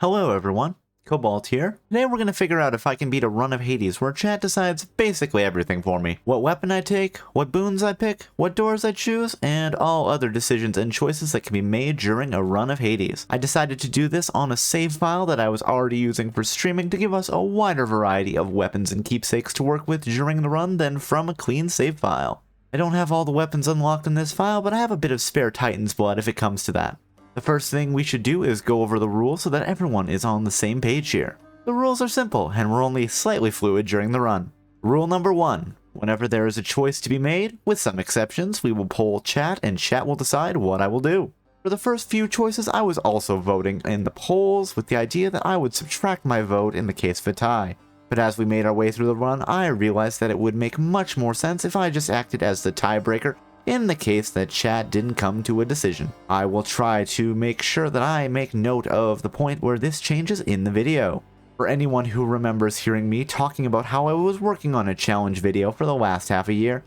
Hello everyone, Cobalt here. Today we're going to figure out if I can beat a run of Hades where chat decides basically everything for me. What weapon I take, what boons I pick, what doors I choose, and all other decisions and choices that can be made during a run of Hades. I decided to do this on a save file that I was already using for streaming to give us a wider variety of weapons and keepsakes to work with during the run than from a clean save file. I don't have all the weapons unlocked in this file, but I have a bit of spare Titan's blood if it comes to that. The first thing we should do is go over the rules so that everyone is on the same page here. The rules are simple, and we're only slightly fluid during the run. Rule number 1. Whenever there is a choice to be made, with some exceptions, we will poll chat and chat will decide what I will do. For the first few choices, I was also voting in the polls with the idea that I would subtract my vote in the case of a tie. But as we made our way through the run, I realized that it would make much more sense if I just acted as the tiebreaker in the case that chat didn't come to a decision. I will try to make sure that I make note of the point where this changes in the video. For anyone who remembers hearing me talking about how I was working on a challenge video for the last half a year,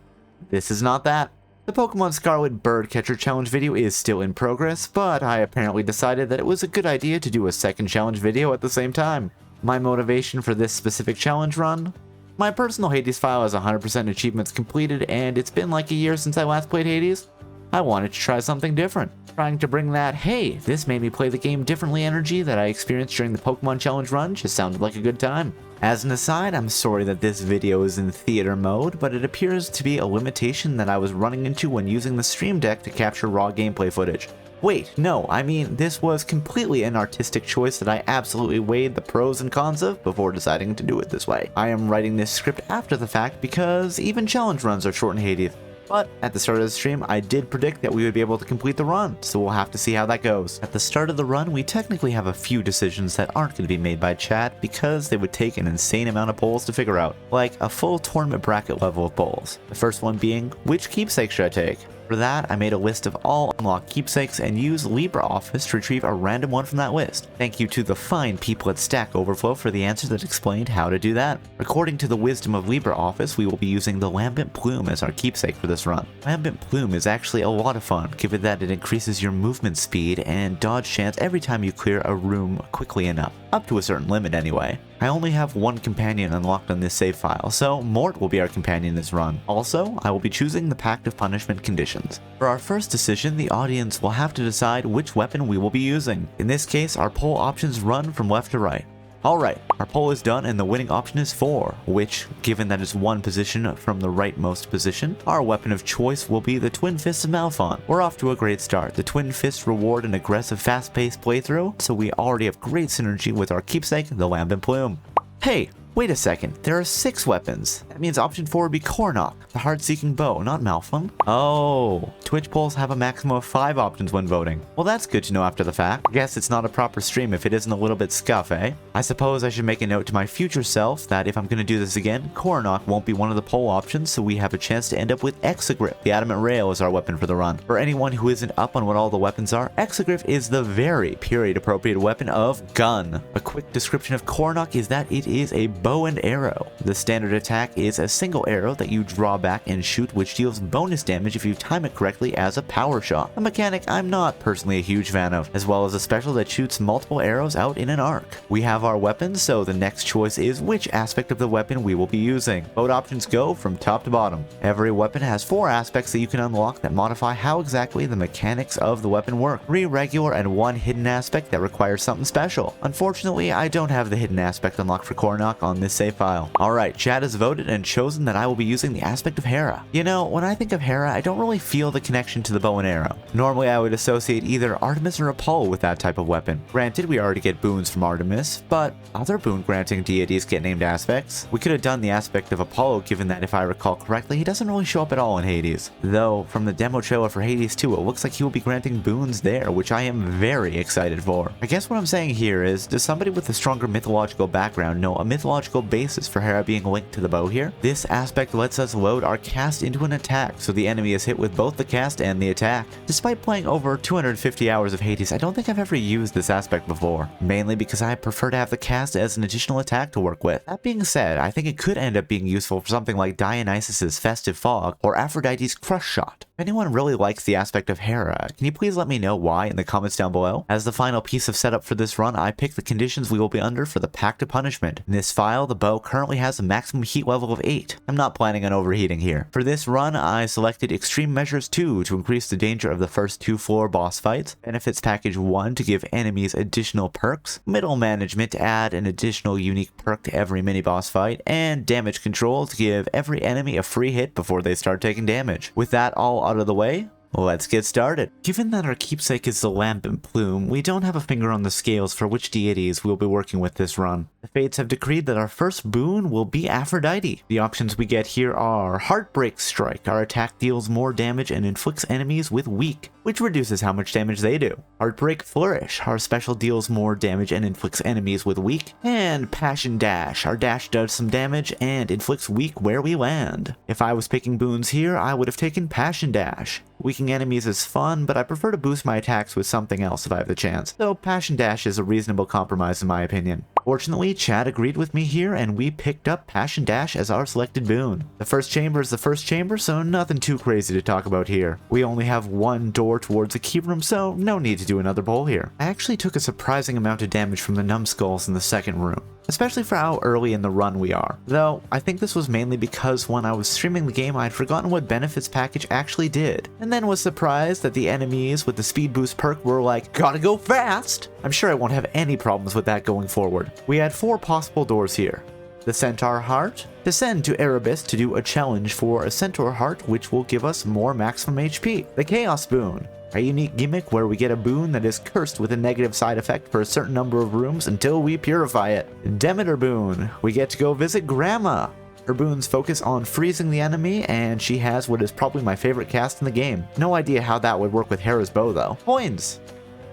this is not that. The Pokemon Scarlet Birdcatcher challenge video is still in progress, but I apparently decided that it was a good idea to do a second challenge video at the same time. My motivation for this specific challenge run? My personal Hades file has 100% achievements completed, and it's been like a year since I last played Hades. I wanted to try something different, trying to bring that, hey, this made me play the game differently energy that I experienced during the Pokemon Challenge run just sounded like a good time. As an aside, I'm sorry that this video is in theater mode, but it appears to be a limitation that I was running into when using the Stream Deck to capture raw gameplay footage. Wait, no, I mean, this was completely an artistic choice that I absolutely weighed the pros and cons of before deciding to do it this way. I am writing this script after the fact because even challenge runs are short in Hades. But at the start of the stream, I did predict that we would be able to complete the run, so we'll have to see how that goes. At the start of the run, we technically have a few decisions that aren't going to be made by chat because they would take an insane amount of polls to figure out, like a full tournament bracket level of polls. The first one being, which keepsake should I take? For that, I made a list of all unlocked keepsakes and used LibreOffice to retrieve a random one from that list. Thank you to the fine people at Stack Overflow for the answer that explained how to do that. According to the wisdom of LibreOffice, we will be using the Lambent Plume as our keepsake for this run. Lambent Plume is actually a lot of fun, given that it increases your movement speed and dodge chance every time you clear a room quickly enough. Up to a certain limit anyway. I only have one companion unlocked on this save file, so Mort will be our companion this run. Also, I will be choosing the Pact of Punishment conditions. For our first decision, the audience will have to decide which weapon we will be using. In this case, our poll options run from left to right. Alright, our poll is done and the winning option is 4, which, given that it's one position from the rightmost position, our weapon of choice will be the Twin Fists of Malphon. We're off to a great start. The Twin Fists reward an aggressive, fast-paced playthrough, so we already have great synergy with our keepsake, the Lambent Plume. Hey! Wait a second, there are 6 weapons. That means option 4 would be Kornok, the heart-seeking bow, not Malphon. Oh, Twitch polls have a maximum of 5 options when voting. Well, that's good to know after the fact. Guess it's not a proper stream if it isn't a little bit scuff, eh? I suppose I should make a note to my future self that if I'm gonna do this again, Kornok won't be one of the poll options, so we have a chance to end up with Exagrip. The adamant rail is our weapon for the run. For anyone who isn't up on what all the weapons are, Exagrip is the very period-appropriate weapon of gun. A quick description of Kornok is that it is a bow and arrow. The standard attack is a single arrow that you draw back and shoot, which deals bonus damage if you time it correctly as a power shot. A mechanic I'm not personally a huge fan of, as well as a special that shoots multiple arrows out in an arc. We have our weapons, so the next choice is which aspect of the weapon we will be using. Vote options go from top to bottom. Every weapon has 4 aspects that you can unlock that modify how exactly the mechanics of the weapon work. 3 regular and 1 hidden aspect that requires something special. Unfortunately, I don't have the hidden aspect unlocked for Kornok on this save file. Alright, chat has voted and chosen that I will be using the aspect of Hera. You know, when I think of Hera, I don't really feel the connection to the bow and arrow. Normally I would associate either Artemis or Apollo with that type of weapon. Granted, we already get boons from Artemis, but other boon granting deities get named aspects. We could have done the aspect of Apollo, given that if I recall correctly, he doesn't really show up at all in Hades. Though, from the demo trailer for Hades 2, it looks like he will be granting boons there, which I am very excited for. I guess what I'm saying here is, does somebody with a stronger mythological background know a mythological basis for Hera being linked to the bow here? This aspect lets us load our cast into an attack, so the enemy is hit with both the cast and the attack. Despite playing over 250 hours of Hades, I don't think I've ever used this aspect before, mainly because I prefer to have the cast as an additional attack to work with. That being said, I think it could end up being useful for something like Dionysus's Festive Fog or Aphrodite's Crush Shot. If anyone really likes the aspect of Hera, can you please let me know why in the comments down below? As the final piece of setup for this run, I picked the conditions we will be under for the Pact of Punishment. In this file, the bow currently has a maximum heat level of 8. I'm not planning on overheating here. For this run, I selected Extreme Measures 2 to increase the danger of the first 2 floor boss fights, Benefits Package 1 to give enemies additional perks, Middle Management to add an additional unique perk to every mini-boss fight, and Damage Control to give every enemy a free hit before they start taking damage. With that all out of the way, let's get started. Given that our keepsake is the Lambent Plume, we don't have a finger on the scales for which deities we'll be working with this run. The fates have decreed that our first boon will be Aphrodite. The options we get here are Heartbreak Strike. Our attack deals more damage and inflicts enemies with weak, which reduces how much damage they do. Heartbreak Flourish. Our special deals more damage and inflicts enemies with weak. And Passion Dash. Our dash does some damage and inflicts weak where we land. If I was picking boons here, I would have taken Passion Dash. Weakening enemies is fun, but I prefer to boost my attacks with something else if I have the chance, so Passion Dash is a reasonable compromise in my opinion. Fortunately, Chad agreed with me here and we picked up Passion Dash as our selected boon. The first chamber is the first chamber, so nothing too crazy to talk about here. We only have one door towards the key room, so no need to do another bowl here. I actually took a surprising amount of damage from the numbskulls in the second room, especially for how early in the run we are. Though, I think this was mainly because when I was streaming the game I'd forgotten what Benefits Package actually did, and then was surprised that the enemies with the speed boost perk were like, gotta go fast! I'm sure I won't have any problems with that going forward. We had 4 possible doors here. The Centaur Heart. Descend to Erebus to do a challenge for a Centaur Heart which will give us more maximum HP. The Chaos Boon. A unique gimmick where we get a boon that is cursed with a negative side effect for a certain number of rooms until we purify it. Demeter Boon. We get to go visit Grandma. Her boons focus on freezing the enemy, and she has what is probably my favorite cast in the game. No idea how that would work with Hera's bow though. Coins.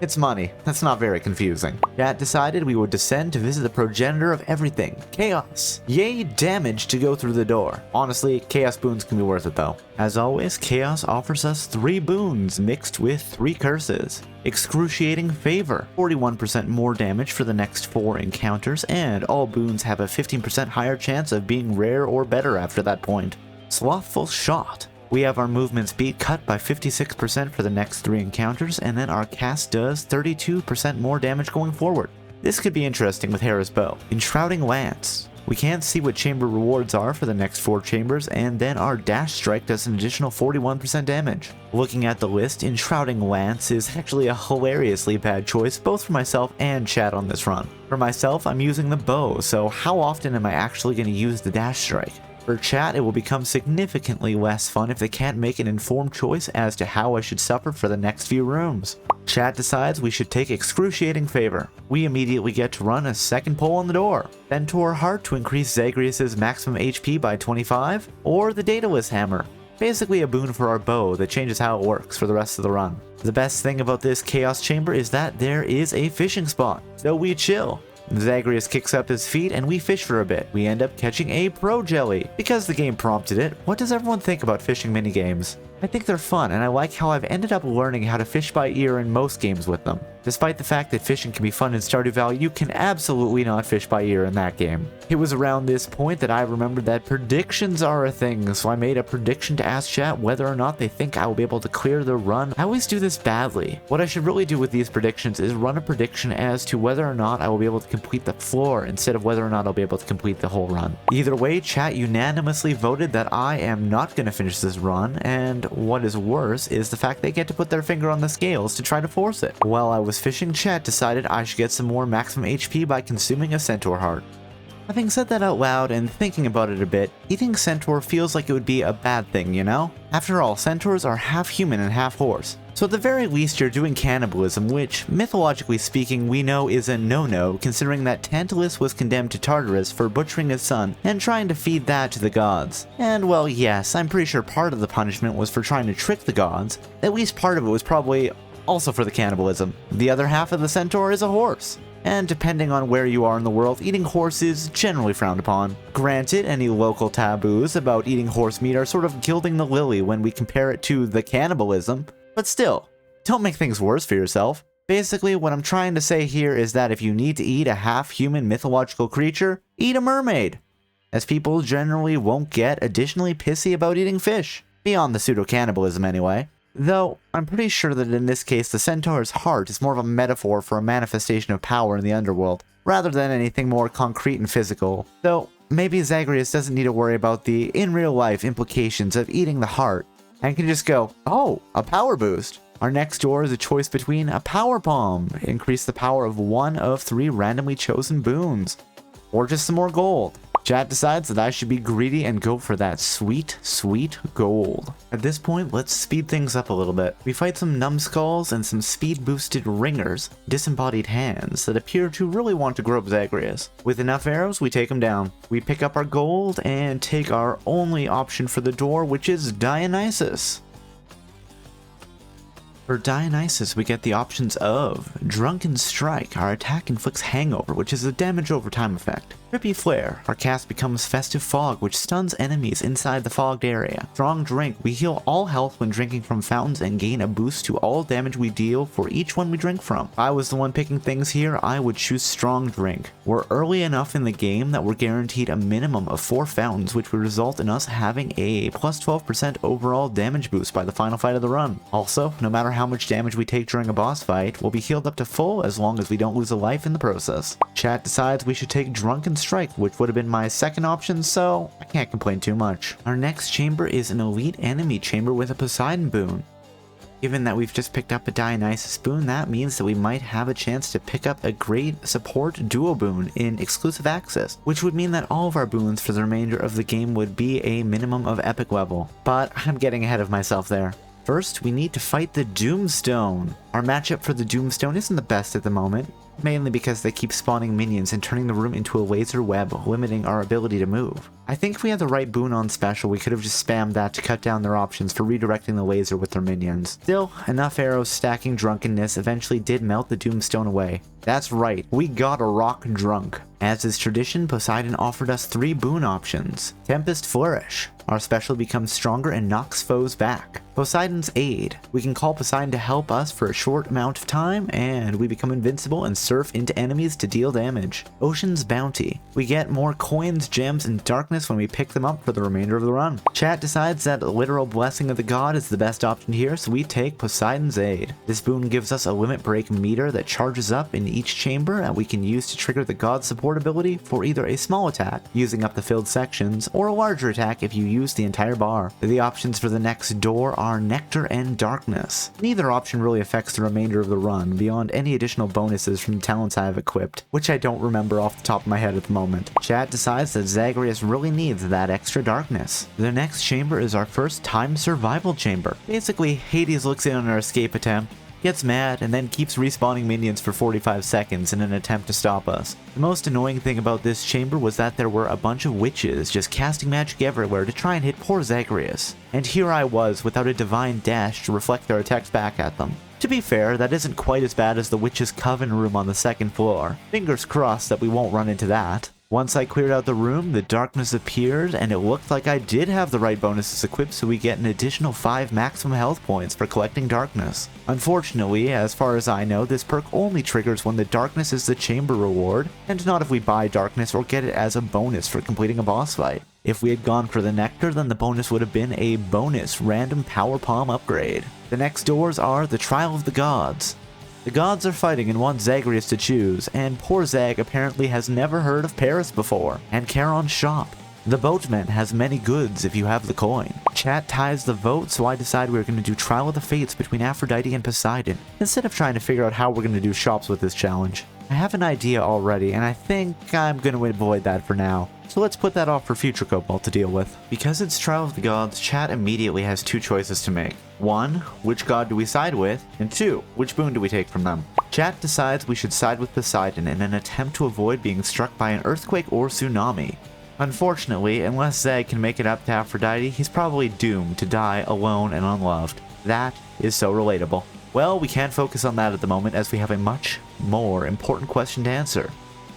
It's money. That's not very confusing. Chat decided we would descend to visit the progenitor of everything, Chaos. Yay, damage to go through the door. Honestly, Chaos boons can be worth it though. As always, Chaos offers us 3 boons mixed with 3 curses. Excruciating Favor, 41% more damage for the next 4 encounters, and all boons have a 15% higher chance of being rare or better after that point. Slothful Shot. We have our movement speed cut by 56% for the next 3 encounters, and then our cast does 32% more damage going forward. This could be interesting with Hera's bow. Enshrouding Lance. We can't see what chamber rewards are for the next 4 chambers, and then our dash strike does an additional 41% damage. Looking at the list, Enshrouding Lance is actually a hilariously bad choice both for myself and Chad on this run. For myself, I'm using the bow, so how often am I actually going to use the dash strike? For chat, it will become significantly less fun if they can't make an informed choice as to how I should suffer for the next few rooms. Chat decides we should take Excruciating Favor. We immediately get to run a second pull on the door. Centaur Heart to increase Zagreus' maximum HP by 25, or the Daedalus Hammer. Basically a boon for our bow that changes how it works for the rest of the run. The best thing about this Chaos Chamber is that there is a fishing spot, so we chill. Zagreus kicks up his feet and we fish for a bit. We end up catching a Pro Jelly. Because the game prompted it, what does everyone think about fishing minigames? I think they're fun, and I like how I've ended up learning how to fish by ear in most games with them. Despite the fact that fishing can be fun in Stardew Valley, you can absolutely not fish by ear in that game. It was around this point that I remembered that predictions are a thing, so I made a prediction to ask chat whether or not they think I will be able to clear the run. I always do this badly. What I should really do with these predictions is run a prediction as to whether or not I will be able to complete the floor instead of whether or not I'll be able to complete the whole run. Either way, chat unanimously voted that I am not going to finish this run, and what is worse is the fact they get to put their finger on the scales to try to force it. While I was fishing, chat decided I should get some more maximum HP by consuming a Centaur Heart. Having said that out loud and thinking about it a bit, eating Centaur feels like it would be a bad thing, you know? After all, Centaurs are half human and half horse. So at the very least you're doing cannibalism, which, mythologically speaking, we know is a no-no, considering that Tantalus was condemned to Tartarus for butchering his son and trying to feed that to the gods. And well, yes, I'm pretty sure part of the punishment was for trying to trick the gods. At least part of it was probably also for the cannibalism. The other half of the centaur is a horse. And depending on where you are in the world, eating horse is generally frowned upon. Granted, any local taboos about eating horse meat are sort of gilding the lily when we compare it to the cannibalism, but still, don't make things worse for yourself. Basically, what I'm trying to say here is that if you need to eat a half-human mythological creature, eat a mermaid, as people generally won't get additionally pissy about eating fish. beyond the pseudo-cannibalism anyway. Though, I'm pretty sure that in this case the centaur's heart is more of a metaphor for a manifestation of power in the underworld, rather than anything more concrete and physical. Though, maybe Zagreus doesn't need to worry about the in-real-life implications of eating the heart, and can just go, oh, a power boost. Our next door is a choice between a power bomb, increase the power of 1 of 3 randomly chosen boons, or just some more gold. Chat decides that I should be greedy and go for that sweet, sweet gold. At this point, let's speed things up a little bit. We fight some numbskulls and some speed-boosted ringers, disembodied hands, that appear to really want to grope Zagreus. With enough arrows, we take him down. We pick up our gold and take our only option for the door, which is Dionysus. For Dionysus, we get the options of Drunken Strike, our attack inflicts hangover, which is a damage over time effect. Trippy Flare, our cast becomes Festive Fog, which stuns enemies inside the fogged area. Strong Drink, we heal all health when drinking from fountains and gain a boost to all damage we deal for each one we drink from. If I was the one picking things here, I would choose Strong Drink. We're early enough in the game that we're guaranteed a minimum of 4 fountains, which would result in us having a plus 12% overall damage boost by the final fight of the run. Also, no matter how much damage we take during a boss fight, we'll be healed up to full as long as we don't lose a life in the process. Chat decides we should take Drunken Strike, which would have been my second option, so I can't complain too much. Our next chamber is an elite enemy chamber with a Poseidon boon. Given that we've just picked up a Dionysus boon, that means that we might have a chance to pick up a great support duo boon in exclusive access, which would mean that all of our boons for the remainder of the game would be a minimum of epic level. But I'm getting ahead of myself there. First, we need to fight the Doomstone. Our matchup for the Doomstone isn't the best at the moment, mainly because they keep spawning minions and turning the room into a laser web, limiting our ability to move. I think if we had the right boon on special, we could have just spammed that to cut down their options for redirecting the laser with their minions. Still, enough arrows stacking drunkenness eventually did melt the Doomstone away. That's right, we got a rock drunk. As is tradition, Poseidon offered us 3 boon options. Tempest Flourish. Our special becomes stronger and knocks foes back. Poseidon's Aid. We can call Poseidon to help us for a short amount of time, and we become invincible and surf into enemies to deal damage. Ocean's Bounty. We get more coins, gems, and darkness when we pick them up for the remainder of the run. Chat decides that Literal Blessing of the God is the best option here, so we take Poseidon's Aid. This boon gives us a limit break meter that charges up in each chamber, and we can use to trigger the God support ability for either a small attack, using up the filled sections, or a larger attack if you use the entire bar. The options for the next door are Nectar and Darkness. Neither option really affects the remainder of the run, beyond any additional bonuses from the talents I have equipped, which I don't remember off the top of my head at the moment. Chat decides that Zagreus really needs that extra darkness. The next chamber is our first time survival chamber. Basically, Hades looks in on our escape attempt, gets mad, and then keeps respawning minions for 45 seconds in an attempt to stop us. The most annoying thing about this chamber was that there were a bunch of witches just casting magic everywhere to try and hit poor Zagreus. And here I was without a divine dash to reflect their attacks back at them. To be fair, that isn't quite as bad as the witch's coven room on the 2nd floor. Fingers crossed that we won't run into that. Once I cleared out the room, the darkness appeared, and it looked like I did have the right bonuses equipped, so we get an additional 5 maximum health points for collecting darkness. Unfortunately, as far as I know, this perk only triggers when the darkness is the chamber reward, and not if we buy darkness or get it as a bonus for completing a boss fight. If we had gone for the nectar, then the bonus would have been a bonus random power palm upgrade. The next doors are the Trial of the Gods. The gods are fighting and want Zagreus to choose, and poor Zag apparently has never heard of Paris before, and Charon's shop. The boatman has many goods if you have the coin. Chat ties the vote, so I decide we're going to do Trial of the Fates between Aphrodite and Poseidon, instead of trying to figure out how we're going to do shops with this challenge. I have an idea already, and I think I'm going to avoid that for now. So let's put that off for future Cobalt to deal with. Because it's Trial of the Gods, chat immediately has 2 choices to make. 1, which god do we side with? And 2, which boon do we take from them? Chat decides we should side with Poseidon in an attempt to avoid being struck by an earthquake or tsunami. Unfortunately, unless Zag can make it up to Aphrodite, he's probably doomed to die alone and unloved. That is so relatable. Well, we can't focus on that at the moment as we have a much more important question to answer.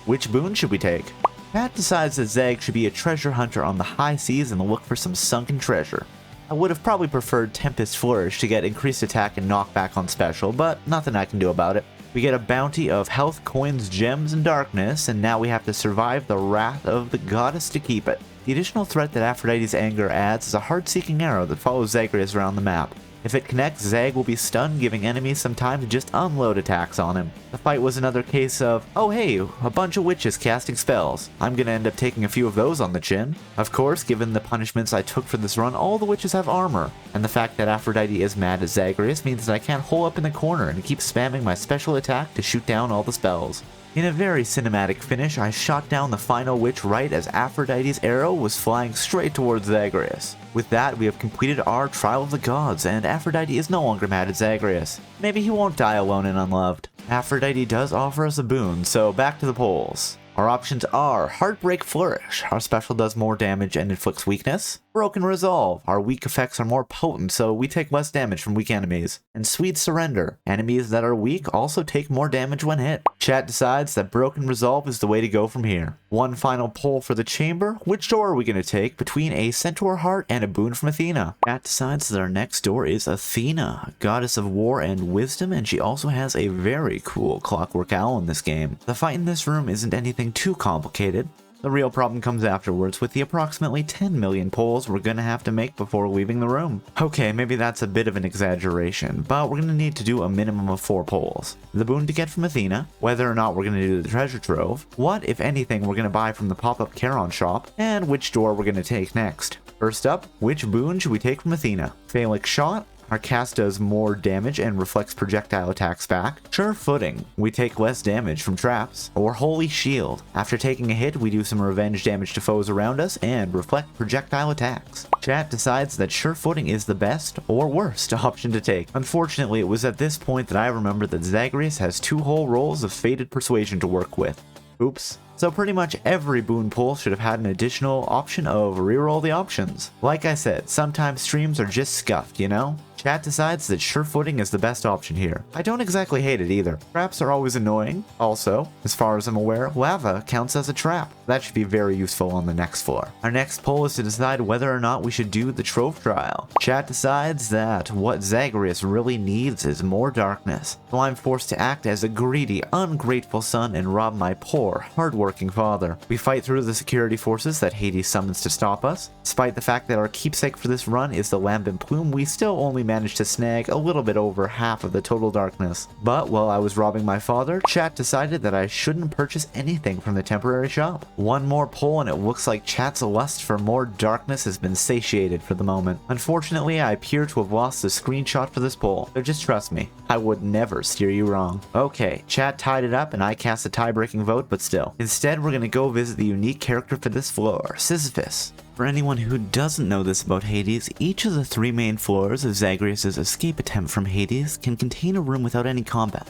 Which boon should we take? Chat decides that Zag should be a treasure hunter on the high seas and look for some sunken treasure. I would have probably preferred Tempest Flourish to get increased attack and knockback on special, but nothing I can do about it. We get a bounty of health, coins, gems, and darkness, and now we have to survive the wrath of the goddess to keep it. The additional threat that Aphrodite's anger adds is a heart-seeking arrow that follows Zagreus around the map. If it connects, Zag will be stunned, giving enemies some time to just unload attacks on him. The fight was another case of, oh hey, a bunch of witches casting spells. I'm gonna end up taking a few of those on the chin. Of course, given the punishments I took for this run, all the witches have armor. And the fact that Aphrodite is mad at Zagreus means that I can't hole up in the corner and keep spamming my special attack to shoot down all the spells. In a very cinematic finish, I shot down the final witch right as Aphrodite's arrow was flying straight towards Zagreus. With that, we have completed our Trial of the Gods, and Aphrodite is no longer mad at Zagreus. Maybe he won't die alone and unloved. Aphrodite does offer us a boon, so back to the polls. Our options are Heartbreak Flourish. Our special does more damage and inflicts weakness. Broken Resolve. Our weak effects are more potent, so we take less damage from weak enemies. And Sweet Surrender. Enemies that are weak also take more damage when hit. Chat decides that Broken Resolve is the way to go from here. One final poll for the chamber. Which door are we going to take between a Centaur Heart and a boon from Athena? Chat decides that our next door is Athena, goddess of war and wisdom, and she also has a very cool clockwork owl in this game. The fight in this room isn't anything too complicated. The real problem comes afterwards with the approximately 10 million polls we're gonna have to make before leaving the room. Okay, maybe that's a bit of an exaggeration, but we're gonna need to do a minimum of 4 polls. The boon to get from Athena, whether or not we're gonna do the treasure trove, what, if anything, we're gonna buy from the pop-up Charon shop, and which door we're gonna take next. First up, which boon should we take from Athena? Phallic Shot. Our cast does more damage and reflects projectile attacks back. Sure Footing, we take less damage from traps. Or Holy Shield, after taking a hit we do some revenge damage to foes around us and reflect projectile attacks. Chat decides that Sure Footing is the best or worst option to take. Unfortunately, it was at this point that I remembered that Zagreus has 2 whole rolls of Fated Persuasion to work with. Oops. So pretty much every boon pull should have had an additional option of reroll the options. Like I said, sometimes streams are just scuffed, you know? Chat decides that Sure Footing is the best option here. I don't exactly hate it either. Traps are always annoying. Also, as far as I'm aware, lava counts as a trap. That should be very useful on the next floor. Our next poll is to decide whether or not we should do the Trove Trial. Chat decides that what Zagreus really needs is more darkness. So I'm forced to act as a greedy, ungrateful son and rob my poor, hardworking father. We fight through the security forces that Hades summons to stop us. Despite the fact that our keepsake for this run is the Lambent Plume, we still only managed to snag a little bit over half of the total darkness. But while I was robbing my father, chat decided that I shouldn't purchase anything from the temporary shop. One more poll and it looks like chat's lust for more darkness has been satiated for the moment. Unfortunately, I appear to have lost the screenshot for this poll, so just trust me, I would never steer you wrong. Okay, chat tied it up and I cast a tie-breaking vote, but still. Instead, we're gonna go visit the unique character for this floor, Sisyphus. For anyone who doesn't know this about Hades, each of the 3 main floors of Zagreus' escape attempt from Hades can contain a room without any combat,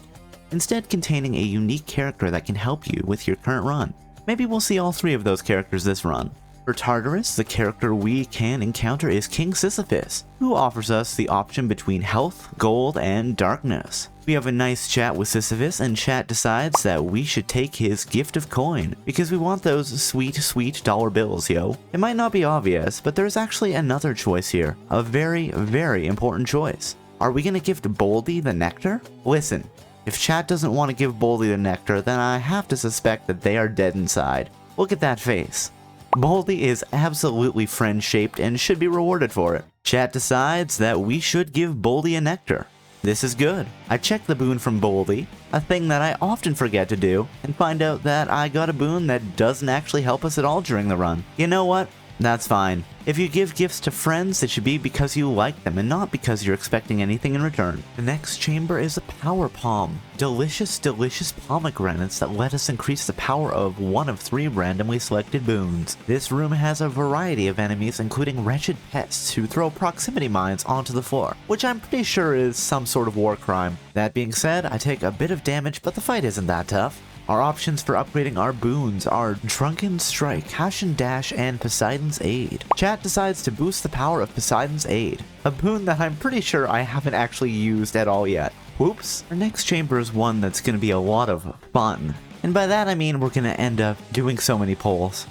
instead containing a unique character that can help you with your current run. Maybe we'll see all 3 of those characters this run. For Tartarus, the character we can encounter is King Sisyphus, who offers us the option between health, gold, and darkness. We have a nice chat with Sisyphus, and chat decides that we should take his gift of coin, because we want those sweet, sweet dollar bills, yo. It might not be obvious, but there's actually another choice here. A very, very important choice. Are we gonna gift Boldy the nectar? Listen, if chat doesn't want to give Boldy the nectar, then I have to suspect that they are dead inside. Look at that face. Boldy is absolutely friend-shaped and should be rewarded for it. Chat decides that we should give Boldy a nectar. This is good. I checked the boon from Boldy, a thing that I often forget to do, and find out that I got a boon that doesn't actually help us at all during the run. You know what? That's fine. If you give gifts to friends, it should be because you like them and not because you're expecting anything in return. The next chamber is a power palm. Delicious, delicious pomegranates that let us increase the power of one of 3 randomly selected boons. This room has a variety of enemies, including wretched pests who throw proximity mines onto the floor, which I'm pretty sure is some sort of war crime. That being said, I take a bit of damage, but the fight isn't that tough. Our options for upgrading our boons are Drunken Strike, Hash and Dash, and Poseidon's Aid. Chat decides to boost the power of Poseidon's Aid, a boon that I'm pretty sure I haven't actually used at all yet. Whoops. Our next chamber is one that's going to be a lot of fun. And by that I mean we're going to end up doing so many polls.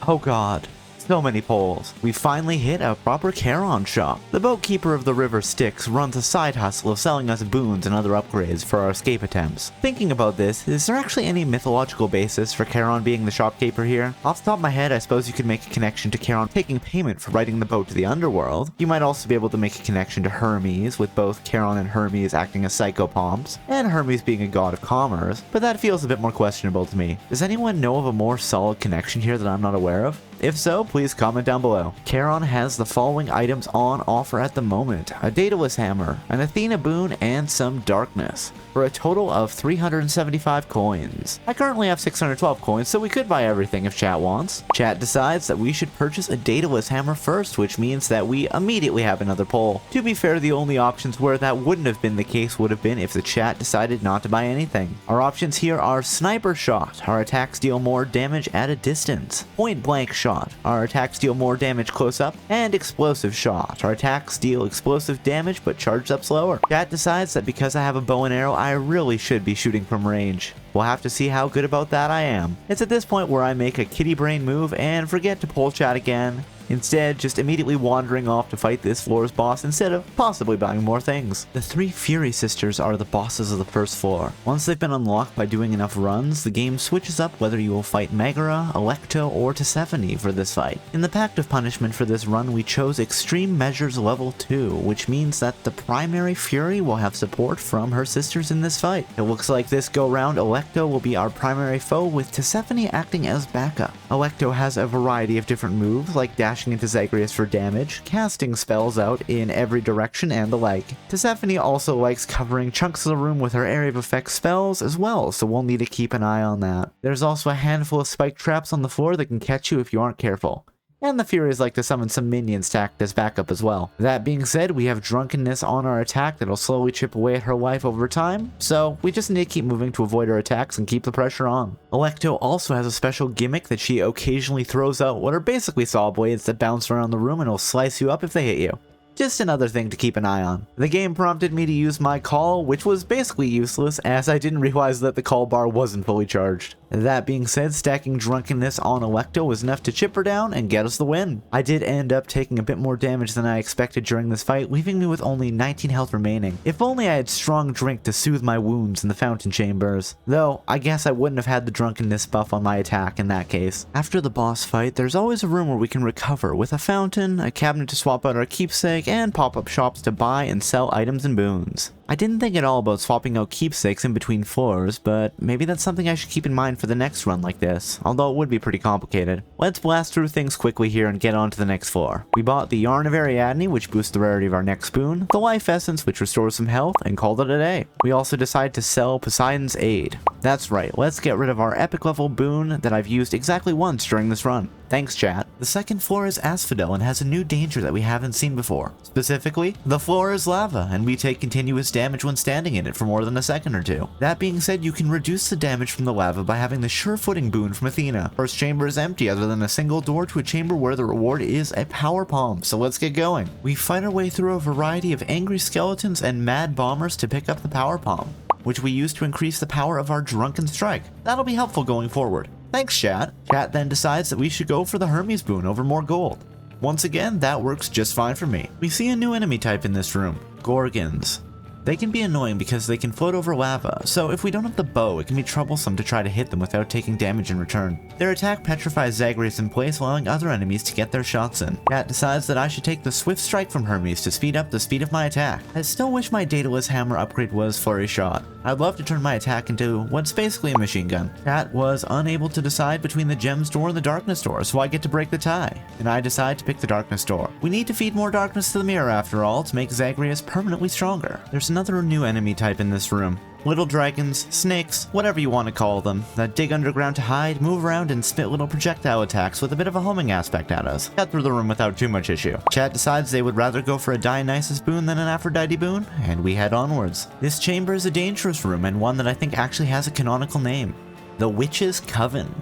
Oh god. So many poles. We finally hit a proper Charon shop. The boatkeeper of the river Styx runs a side hustle of selling us boons and other upgrades for our escape attempts. Thinking about this, is there actually any mythological basis for Charon being the shopkeeper here? Off the top of my head, I suppose you could make a connection to Charon taking payment for riding the boat to the underworld. You might also be able to make a connection to Hermes, with both Charon and Hermes acting as psychopomps, and Hermes being a god of commerce, but that feels a bit more questionable to me. Does anyone know of a more solid connection here that I'm not aware of? If so, please comment down below. Charon has the following items on offer at the moment: a Daedalus hammer, an Athena boon, and some darkness, for a total of 375 coins. I currently have 612 coins, so we could buy everything if chat wants. Chat decides that we should purchase a Daedalus hammer first, which means that we immediately have another poll. To be fair, the only options where that wouldn't have been the case would have been if the chat decided not to buy anything. Our options here are Sniper Shot. Our attacks deal more damage at a distance. Point Blank Shot. Our attacks deal more damage close up, and Explosive Shot. Our attacks deal explosive damage but charged up slower. Chat decides that because I have a bow and arrow, I really should be shooting from range. We'll have to see how good about that I am. It's at this point where I make a kitty brain move and forget to poll chat again. Instead, just immediately wandering off to fight this floor's boss instead of possibly buying more things. The three Fury Sisters are the bosses of the first floor. Once they've been unlocked by doing enough runs, the game switches up whether you will fight Megara, Alecto, or Tisiphone for this fight. In the Pact of Punishment for this run, we chose Extreme Measures Level 2, which means that the primary Fury will have support from her sisters in this fight. It looks like this go round, Alecto will be our primary foe, with Tisiphone acting as backup. Alecto has a variety of different moves, like dashing into Zagreus for damage, casting spells out in every direction, and the like. Tisiphone also likes covering chunks of the room with her area of effect spells as well, so we'll need to keep an eye on that. There's also a handful of spike traps on the floor that can catch you if you aren't careful. And the Furies like to summon some minions to act as backup as well. That being said, we have Drunkenness on our attack that'll slowly chip away at her life over time, so we just need to keep moving to avoid her attacks and keep the pressure on. Alecto also has a special gimmick that she occasionally throws out what are basically saw blades that bounce around the room and will slice you up if they hit you. Just another thing to keep an eye on. The game prompted me to use my call, which was basically useless as I didn't realize that the call bar wasn't fully charged. That being said, stacking Drunkenness on Alecto was enough to chip her down and get us the win. I did end up taking a bit more damage than I expected during this fight, leaving me with only 19 health remaining. If only I had strong drink to soothe my wounds in the fountain chambers. Though, I guess I wouldn't have had the Drunkenness buff on my attack in that case. After the boss fight, there's always a room where we can recover with a fountain, a cabinet to swap out our Keepsake, and pop-up shops to buy and sell items and boons. I didn't think at all about swapping out keepsakes in between floors, but maybe that's something I should keep in mind for the next run like this, although it would be pretty complicated. Let's blast through things quickly here and get on to the next floor. We bought the Yarn of Ariadne, which boosts the rarity of our next boon, the Life Essence, which restores some health, and called it a day. We also decided to sell Poseidon's Aid. That's right, let's get rid of our epic level boon that I've used exactly once during this run. Thanks, chat. The second floor is Asphodel and has a new danger that we haven't seen before. Specifically, the floor is lava, and we take continuous damage when standing in it for more than a second or two. That being said, you can reduce the damage from the lava by having the Sure Footing boon from Athena. First chamber is empty other than a single door to a chamber where the reward is a power palm, so let's get going. We fight our way through a variety of angry skeletons and mad bombers to pick up the power palm, which we use to increase the power of our Drunken Strike. That'll be helpful going forward. Thanks, chat. Chat then decides that we should go for the Hermes boon over more gold. Once again, that works just fine for me. We see a new enemy type in this room, Gorgons. They can be annoying because they can float over lava, so if we don't have the bow, it can be troublesome to try to hit them without taking damage in return. Their attack petrifies Zagreus in place, allowing other enemies to get their shots in. Cat decides that I should take the Swift Strike from Hermes to speed up the speed of my attack. I still wish my Daedalus hammer upgrade was Flurry Shot. I'd love to turn my attack into what's basically a machine gun. Cat was unable to decide between the Gems door and the Darkness door, so I get to break the tie, and I decide to pick the Darkness door. We need to feed more darkness to the mirror after all to make Zagreus permanently stronger. There's another new enemy type in this room. Little dragons, snakes, whatever you want to call them, that dig underground to hide, move around, and spit little projectile attacks with a bit of a homing aspect at us. Got through the room without too much issue. Chat decides they would rather go for a Dionysus boon than an Aphrodite boon, and we head onwards. This chamber is a dangerous room, and one that I think actually has a canonical name. The Witch's Coven.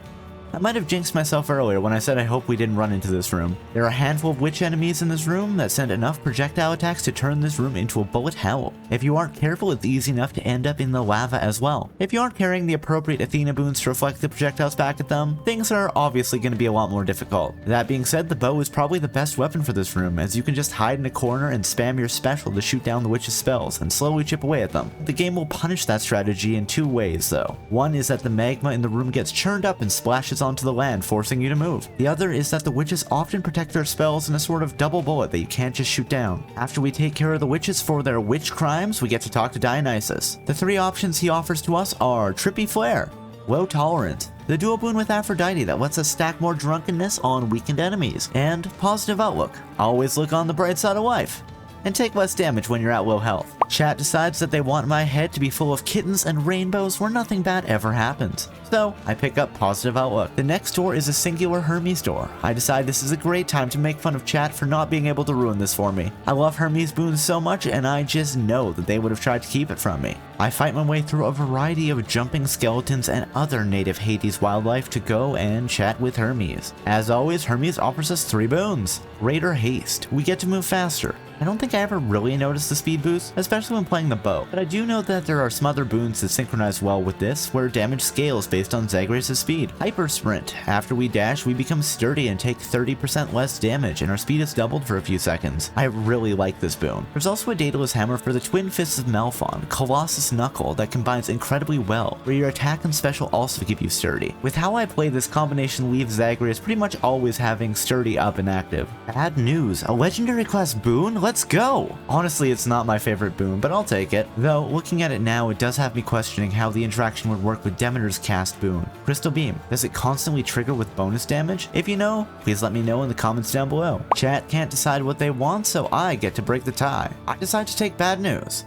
I might have jinxed myself earlier when I said I hope we didn't run into this room. There are a handful of witch enemies in this room that send enough projectile attacks to turn this room into a bullet hell. If you aren't careful, it's easy enough to end up in the lava as well. If you aren't carrying the appropriate Athena boons to reflect the projectiles back at them, things are obviously going to be a lot more difficult. That being said, the bow is probably the best weapon for this room, as you can just hide in a corner and spam your special to shoot down the witch's spells and slowly chip away at them. The game will punish that strategy in two ways though. One is that the magma in the room gets churned up and splashes onto the land, forcing you to move. The other is that the witches often protect their spells in a sort of double bullet that you can't just shoot down. After we take care of the witches for their witch crimes, we get to talk to Dionysus. The three options he offers to us are Trippy Flare, Low Tolerance, the dual boon with Aphrodite that lets us stack more drunkenness on weakened enemies, and Positive Outlook, always look on the bright side of life, and take less damage when you're at low health. Chat decides that they want my head to be full of kittens and rainbows where nothing bad ever happens. So I pick up Positive Outlook. The next door is a singular Hermes door. I decide this is a great time to make fun of chat for not being able to ruin this for me. I love Hermes boons so much and I just know that they would have tried to keep it from me. I fight my way through a variety of jumping skeletons and other native Hades wildlife to go and chat with Hermes. As always, Hermes offers us 3 boons. Raider Haste. We get to move faster. I don't think I ever really noticed the speed boost, especially when playing the bow, but I do know that there are some other boons that synchronize well with this, where damage scales based on Zagreus' speed. Hyper Sprint. After we dash, we become sturdy and take 30% less damage, and our speed is doubled for a few seconds. I really like this boon. There's also a Daedalus Hammer for the Twin Fists of Malphon, Colossus Knuckle, that combines incredibly well, where your attack and special also give you sturdy. With how I play, this combination leaves Zagreus pretty much always having sturdy up and active. Bad news, a legendary class boon? Let's go! Honestly, it's not my favorite boon, but I'll take it. Though, looking at it now, it does have me questioning how the interaction would work with Demeter's cast boon. Crystal Beam. Does it constantly trigger with bonus damage? If you know, please let me know in the comments down below. Chat can't decide what they want, so I get to break the tie. I decide to take bad news.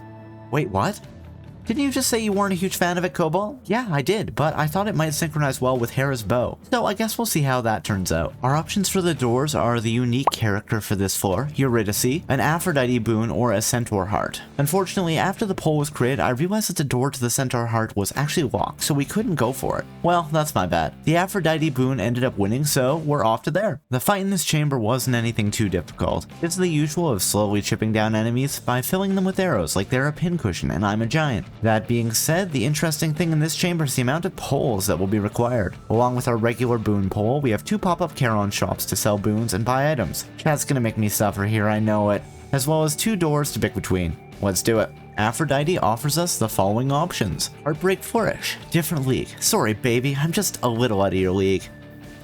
Wait, what? Didn't you just say you weren't a huge fan of it, Cobalt? Yeah, I did, but I thought it might synchronize well with Hera's bow. So I guess we'll see how that turns out. Our options for the doors are the unique character for this floor, Eurydice, an Aphrodite boon, or a Centaur heart. Unfortunately, after the poll was created, I realized that the door to the Centaur heart was actually locked, so we couldn't go for it. Well, that's my bad. The Aphrodite boon ended up winning, so we're off to there. The fight in this chamber wasn't anything too difficult. It's the usual of slowly chipping down enemies by filling them with arrows like they're a pincushion and I'm a giant. That being said, the interesting thing in this chamber is the amount of poles that will be required. Along with our regular boon pole, we have 2 pop-up Charon shops to sell boons and buy items. Chat's gonna make me suffer here, I know it. As well as 2 doors to pick between. Let's do it. Aphrodite offers us the following options. Heartbreak Flourish. Different league. Sorry baby, I'm just a little out of your league.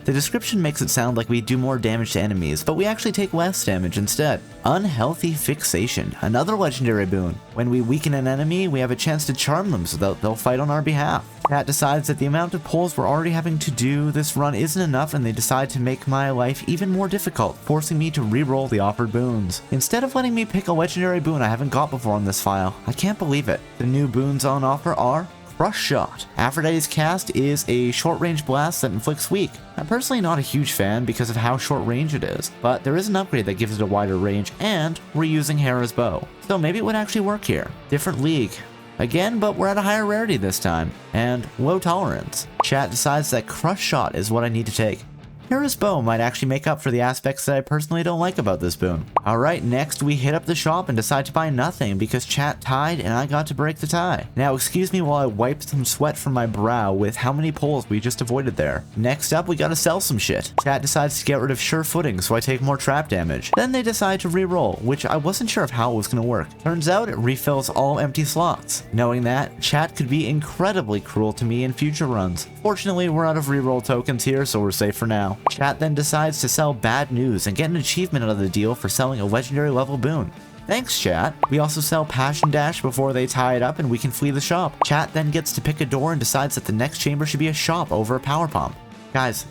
The description makes it sound like we do more damage to enemies, but we actually take less damage instead. Unhealthy Fixation, another legendary boon. When we weaken an enemy, we have a chance to charm them so that they'll fight on our behalf. Cat decides that the amount of pulls we're already having to do this run isn't enough, and they decide to make my life even more difficult, forcing me to re-roll the offered boons. Instead of letting me pick a legendary boon I haven't got before on this file, I can't believe it. The new boons on offer are Crush Shot. Aphrodite's cast is a short-range blast that inflicts weak. I'm personally not a huge fan because of how short-range it is, but there is an upgrade that gives it a wider range, and we're using Hera's bow, so maybe it would actually work here. Different league. Again, but we're at a higher rarity this time, and low tolerance. Chat decides that Crush Shot is what I need to take. Hera's bow might actually make up for the aspects that I personally don't like about this boon. Alright, next we hit up the shop and decide to buy nothing because chat tied and I got to break the tie. Now excuse me while I wipe some sweat from my brow with how many pulls we just avoided there. Next up, we gotta sell some shit. Chat decides to get rid of Sure Footing so I take more trap damage. Then they decide to re-roll, which I wasn't sure of how it was gonna work. Turns out it refills all empty slots. Knowing that, chat could be incredibly cruel to me in future runs. Fortunately, we're out of re-roll tokens here, so we're safe for now. Chat then decides to sell Bad News and get an achievement out of the deal for selling a legendary level boon. Thanks, chat. We also sell Passion Dash before they tie it up and we can flee the shop. Chat then gets to pick a door and decides that the next chamber should be a shop over a power pump. Guys,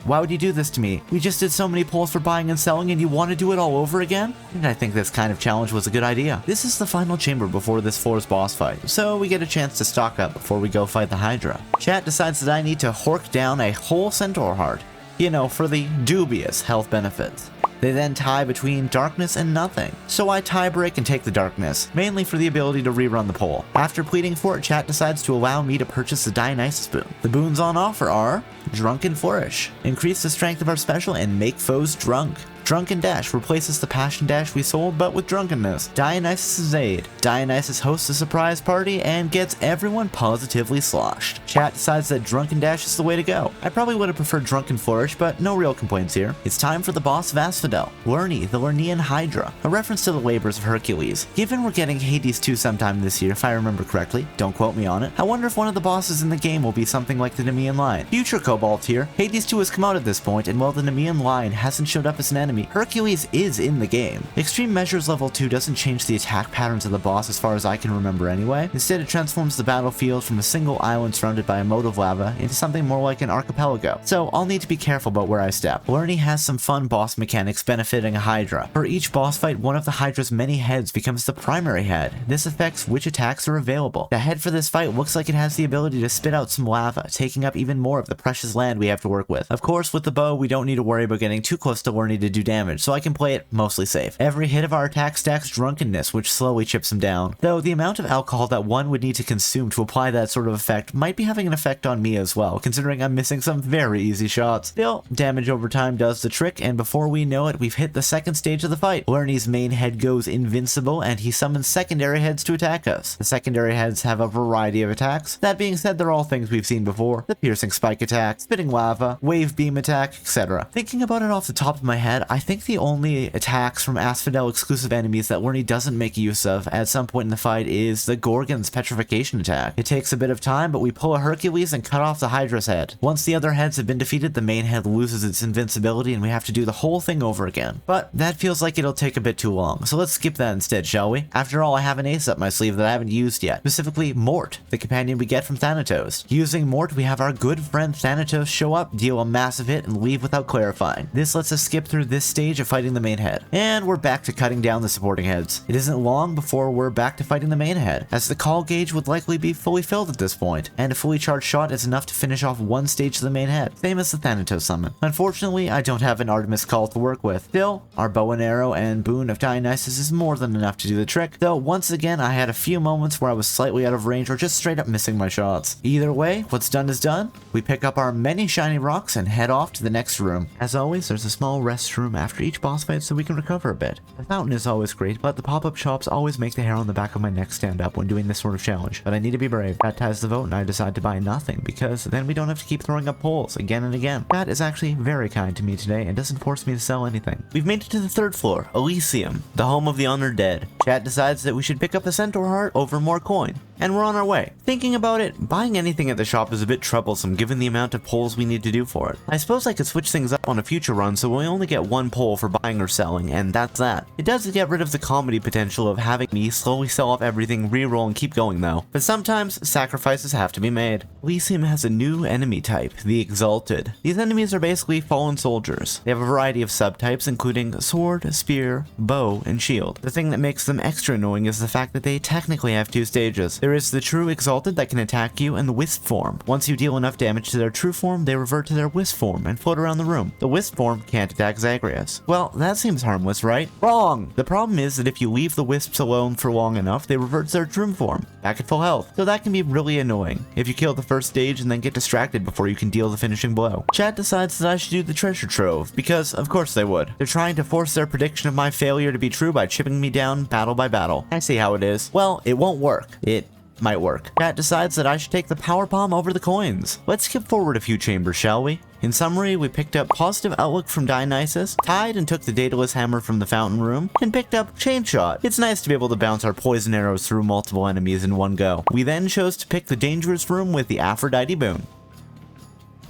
why would you do this to me? We just did so many pulls for buying and selling and you want to do it all over again? And I think this kind of challenge was a good idea. This is the final chamber before this floor's boss fight, so we get a chance to stock up before we go fight the Hydra. Chat decides that I need to hork down a whole Centaur heart. You know, for the dubious health benefits. They then tie between darkness and nothing. So I tie break and take the darkness, mainly for the ability to rerun the poll. After pleading for it, chat decides to allow me to purchase the Dionysus boon. The boons on offer are Drunken Flourish, increase the strength of our special and make foes drunk. Drunken Dash replaces the Passion Dash we sold, but with drunkenness. Dionysus' Aid. Dionysus hosts a surprise party and gets everyone positively sloshed. Chat decides that Drunken Dash is the way to go. I probably would have preferred Drunken Flourish, but no real complaints here. It's time for the boss of Asphodel, Lernie, the Lernean Hydra, a reference to the labors of Hercules. Given we're getting Hades 2 sometime this year, if I remember correctly, don't quote me on it, I wonder if one of the bosses in the game will be something like the Nemean Lion. Future Cobalt here. Hades 2 has come out at this point, and while the Nemean Lion hasn't showed up as an enemy, Hercules is in the game. Extreme Measures level 2 doesn't change the attack patterns of the boss as far as I can remember anyway. Instead, it transforms the battlefield from a single island surrounded by a moat of lava into something more like an archipelago. So I'll need to be careful about where I step. Lernie has some fun boss mechanics benefiting a Hydra. For each boss fight, one of the Hydra's many heads becomes the primary head. This affects which attacks are available. The head for this fight looks like it has the ability to spit out some lava, taking up even more of the precious land we have to work with. Of course, with the bow, we don't need to worry about getting too close to Lernie to do damage, so I can play it mostly safe. Every hit of our attack stacks drunkenness, which slowly chips him down. Though the amount of alcohol that one would need to consume to apply that sort of effect might be having an effect on me as well, considering I'm missing some very easy shots. Still, damage over time does the trick, and before we know it, we've hit the second stage of the fight. Lernie's main head goes invincible, and he summons secondary heads to attack us. The secondary heads have a variety of attacks. That being said, they're all things we've seen before. The piercing spike attack, spitting lava, wave beam attack, etc. Thinking about it off the top of my head, I think the only attacks from Asphodel exclusive enemies that Lernie doesn't make use of at some point in the fight is the Gorgon's petrification attack. It takes a bit of time, but we pull a Hercules and cut off the Hydra's head. Once the other heads have been defeated, the main head loses its invincibility and we have to do the whole thing over again. But that feels like it'll take a bit too long, so let's skip that instead, shall we? After all, I have an ace up my sleeve that I haven't used yet, specifically Mort, the companion we get from Thanatos. Using Mort, we have our good friend Thanatos show up, deal a massive hit, and leave without clarifying. This lets us skip through this stage of fighting the main head. And we're back to cutting down the supporting heads. It isn't long before we're back to fighting the main head, as the call gauge would likely be fully filled at this point, and a fully charged shot is enough to finish off one stage of the main head, same as the Thanatos summon. Unfortunately, I don't have an Artemis call to work with. Still, our bow and arrow and boon of Dionysus is more than enough to do the trick, though once again I had a few moments where I was slightly out of range or just straight up missing my shots. Either way, what's done is done. We pick up our many shiny rocks and head off to the next room. As always, there's a small restroom after each boss fight so we can recover a bit. The fountain is always great, but the pop-up shops always make the hair on the back of my neck stand up when doing this sort of challenge. But I need to be brave. That ties the vote and I decide to buy nothing, because then we don't have to keep throwing up polls again and again. That is actually very kind to me today and doesn't force me to sell anything. We've made it to the third floor, Elysium, the home of the honored dead. Chat decides that we should pick up a centaur heart over more coin, and we're on our way. Thinking about it, buying anything at the shop is a bit troublesome given the amount of polls we need to do for it. I suppose I could switch things up on a future run so we only get one poll for buying or selling, and that's that. It does get rid of the comedy potential of having me slowly sell off everything, reroll, and keep going though. But sometimes sacrifices have to be made. Elysium has a new enemy type, the Exalted. These enemies are basically fallen soldiers. They have a variety of subtypes including sword, spear, bow, and shield. The thing that makes them extra annoying is the fact that they technically have two stages. There is the true Exalted that can attack you, and the Wisp form. Once you deal enough damage to their true form, they revert to their Wisp form and float around the room. The Wisp form can't attack Zagreus. Well, that seems harmless, right? Wrong! The problem is that if you leave the Wisps alone for long enough, they revert to their true form, back at full health. So that can be really annoying if you kill the first stage and then get distracted before you can deal the finishing blow. Chat decides that I should do the treasure trove, because of course they would. They're trying to force their prediction of my failure to be true by chipping me down battle by battle. I see how it is. Well, it won't work. It might work. Chat decides that I should take the power bomb over the coins. Let's skip forward a few chambers, shall we? In summary, we picked up Positive Outlook from Dionysus, tied and took the Daedalus Hammer from the Fountain Room, and picked up Chain Shot. It's nice to be able to bounce our poison arrows through multiple enemies in one go. We then chose to pick the Dangerous Room with the Aphrodite Boon.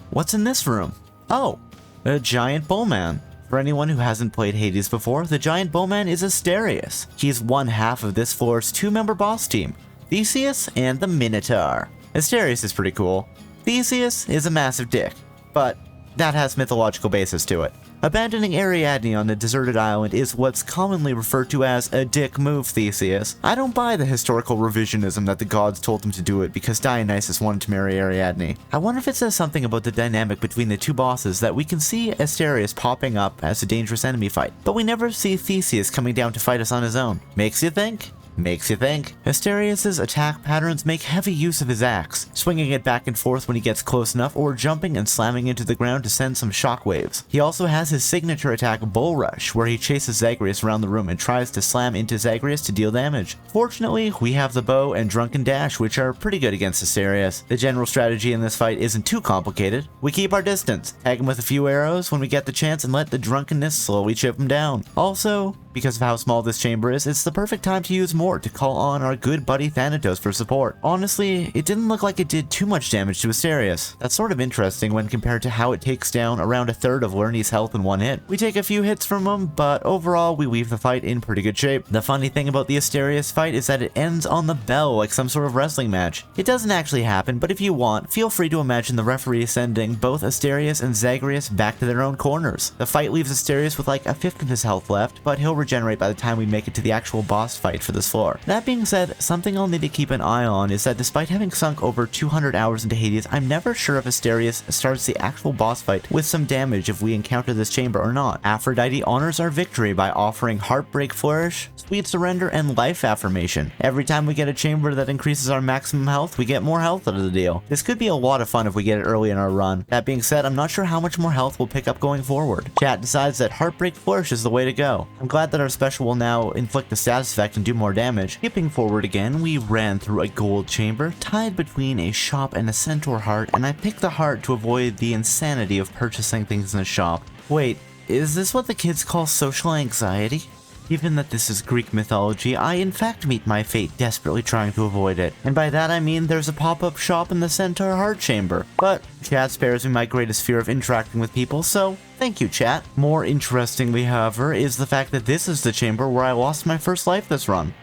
What's in this room? Oh, a giant bowman. For anyone who hasn't played Hades before, the giant bowman is Asterius. He's one half of this floor's two-member boss team, Theseus and the Minotaur. Asterius is pretty cool. Theseus is a massive dick, but that has mythological basis to it. Abandoning Ariadne on a deserted island is what's commonly referred to as a dick move, Theseus. I don't buy the historical revisionism that the gods told him to do it because Dionysus wanted to marry Ariadne. I wonder if it says something about the dynamic between the two bosses that we can see Asterius popping up as a dangerous enemy fight, but we never see Theseus coming down to fight us on his own. Makes you think? Makes you think. Asterius' attack patterns make heavy use of his axe, swinging it back and forth when he gets close enough or jumping and slamming into the ground to send some shockwaves. He also has his signature attack Bull Rush, where he chases Zagreus around the room and tries to slam into Zagreus to deal damage. Fortunately, we have the bow and Drunken Dash, which are pretty good against Asterius. The general strategy in this fight isn't too complicated. We keep our distance, tag him with a few arrows when we get the chance, and let the drunkenness slowly chip him down. Also, because of how small this chamber is, it's the perfect time to use Mort to call on our good buddy Thanatos for support. Honestly, it didn't look like it did too much damage to Asterius. That's sort of interesting when compared to how it takes down around a third of Lernie's health in one hit. We take a few hits from him, but overall we leave the fight in pretty good shape. The funny thing about the Asterius fight is that it ends on the bell like some sort of wrestling match. It doesn't actually happen, but if you want, feel free to imagine the referee sending both Asterius and Zagreus back to their own corners. The fight leaves Asterius with like a fifth of his health left, but he'll regenerate by the time we make it to the actual boss fight for this floor. That being said, something I'll need to keep an eye on is that despite having sunk over 200 hours into Hades, I'm never sure if Asterius starts the actual boss fight with some damage if we encounter this chamber or not. Aphrodite honors our victory by offering Heartbreak Flourish, Sweet Surrender, and Life Affirmation. Every time we get a chamber that increases our maximum health, we get more health out of the deal. This could be a lot of fun if we get it early in our run. That being said, I'm not sure how much more health we'll pick up going forward. Chat decides that Heartbreak Flourish is the way to go. I'm glad that our special will now inflict a status effect and do more damage. Skipping forward again, we ran through a gold chamber tied between a shop and a centaur heart, and I picked the heart to avoid the insanity of purchasing things in a shop. Wait, is this what the kids call social anxiety? Given that this is Greek mythology, I in fact meet my fate desperately trying to avoid it. And by that I mean there's a pop-up shop in the Centaur Heart Chamber. But chat spares me my greatest fear of interacting with people, so thank you, chat. More interestingly, however, is the fact that this is the chamber where I lost my first life this run.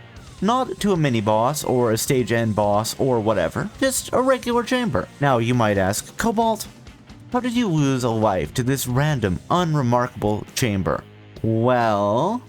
Not to a mini-boss, or a stage-end boss, or whatever. Just a regular chamber. Now you might ask, Cobalt, how did you lose a life to this random, unremarkable chamber? Well...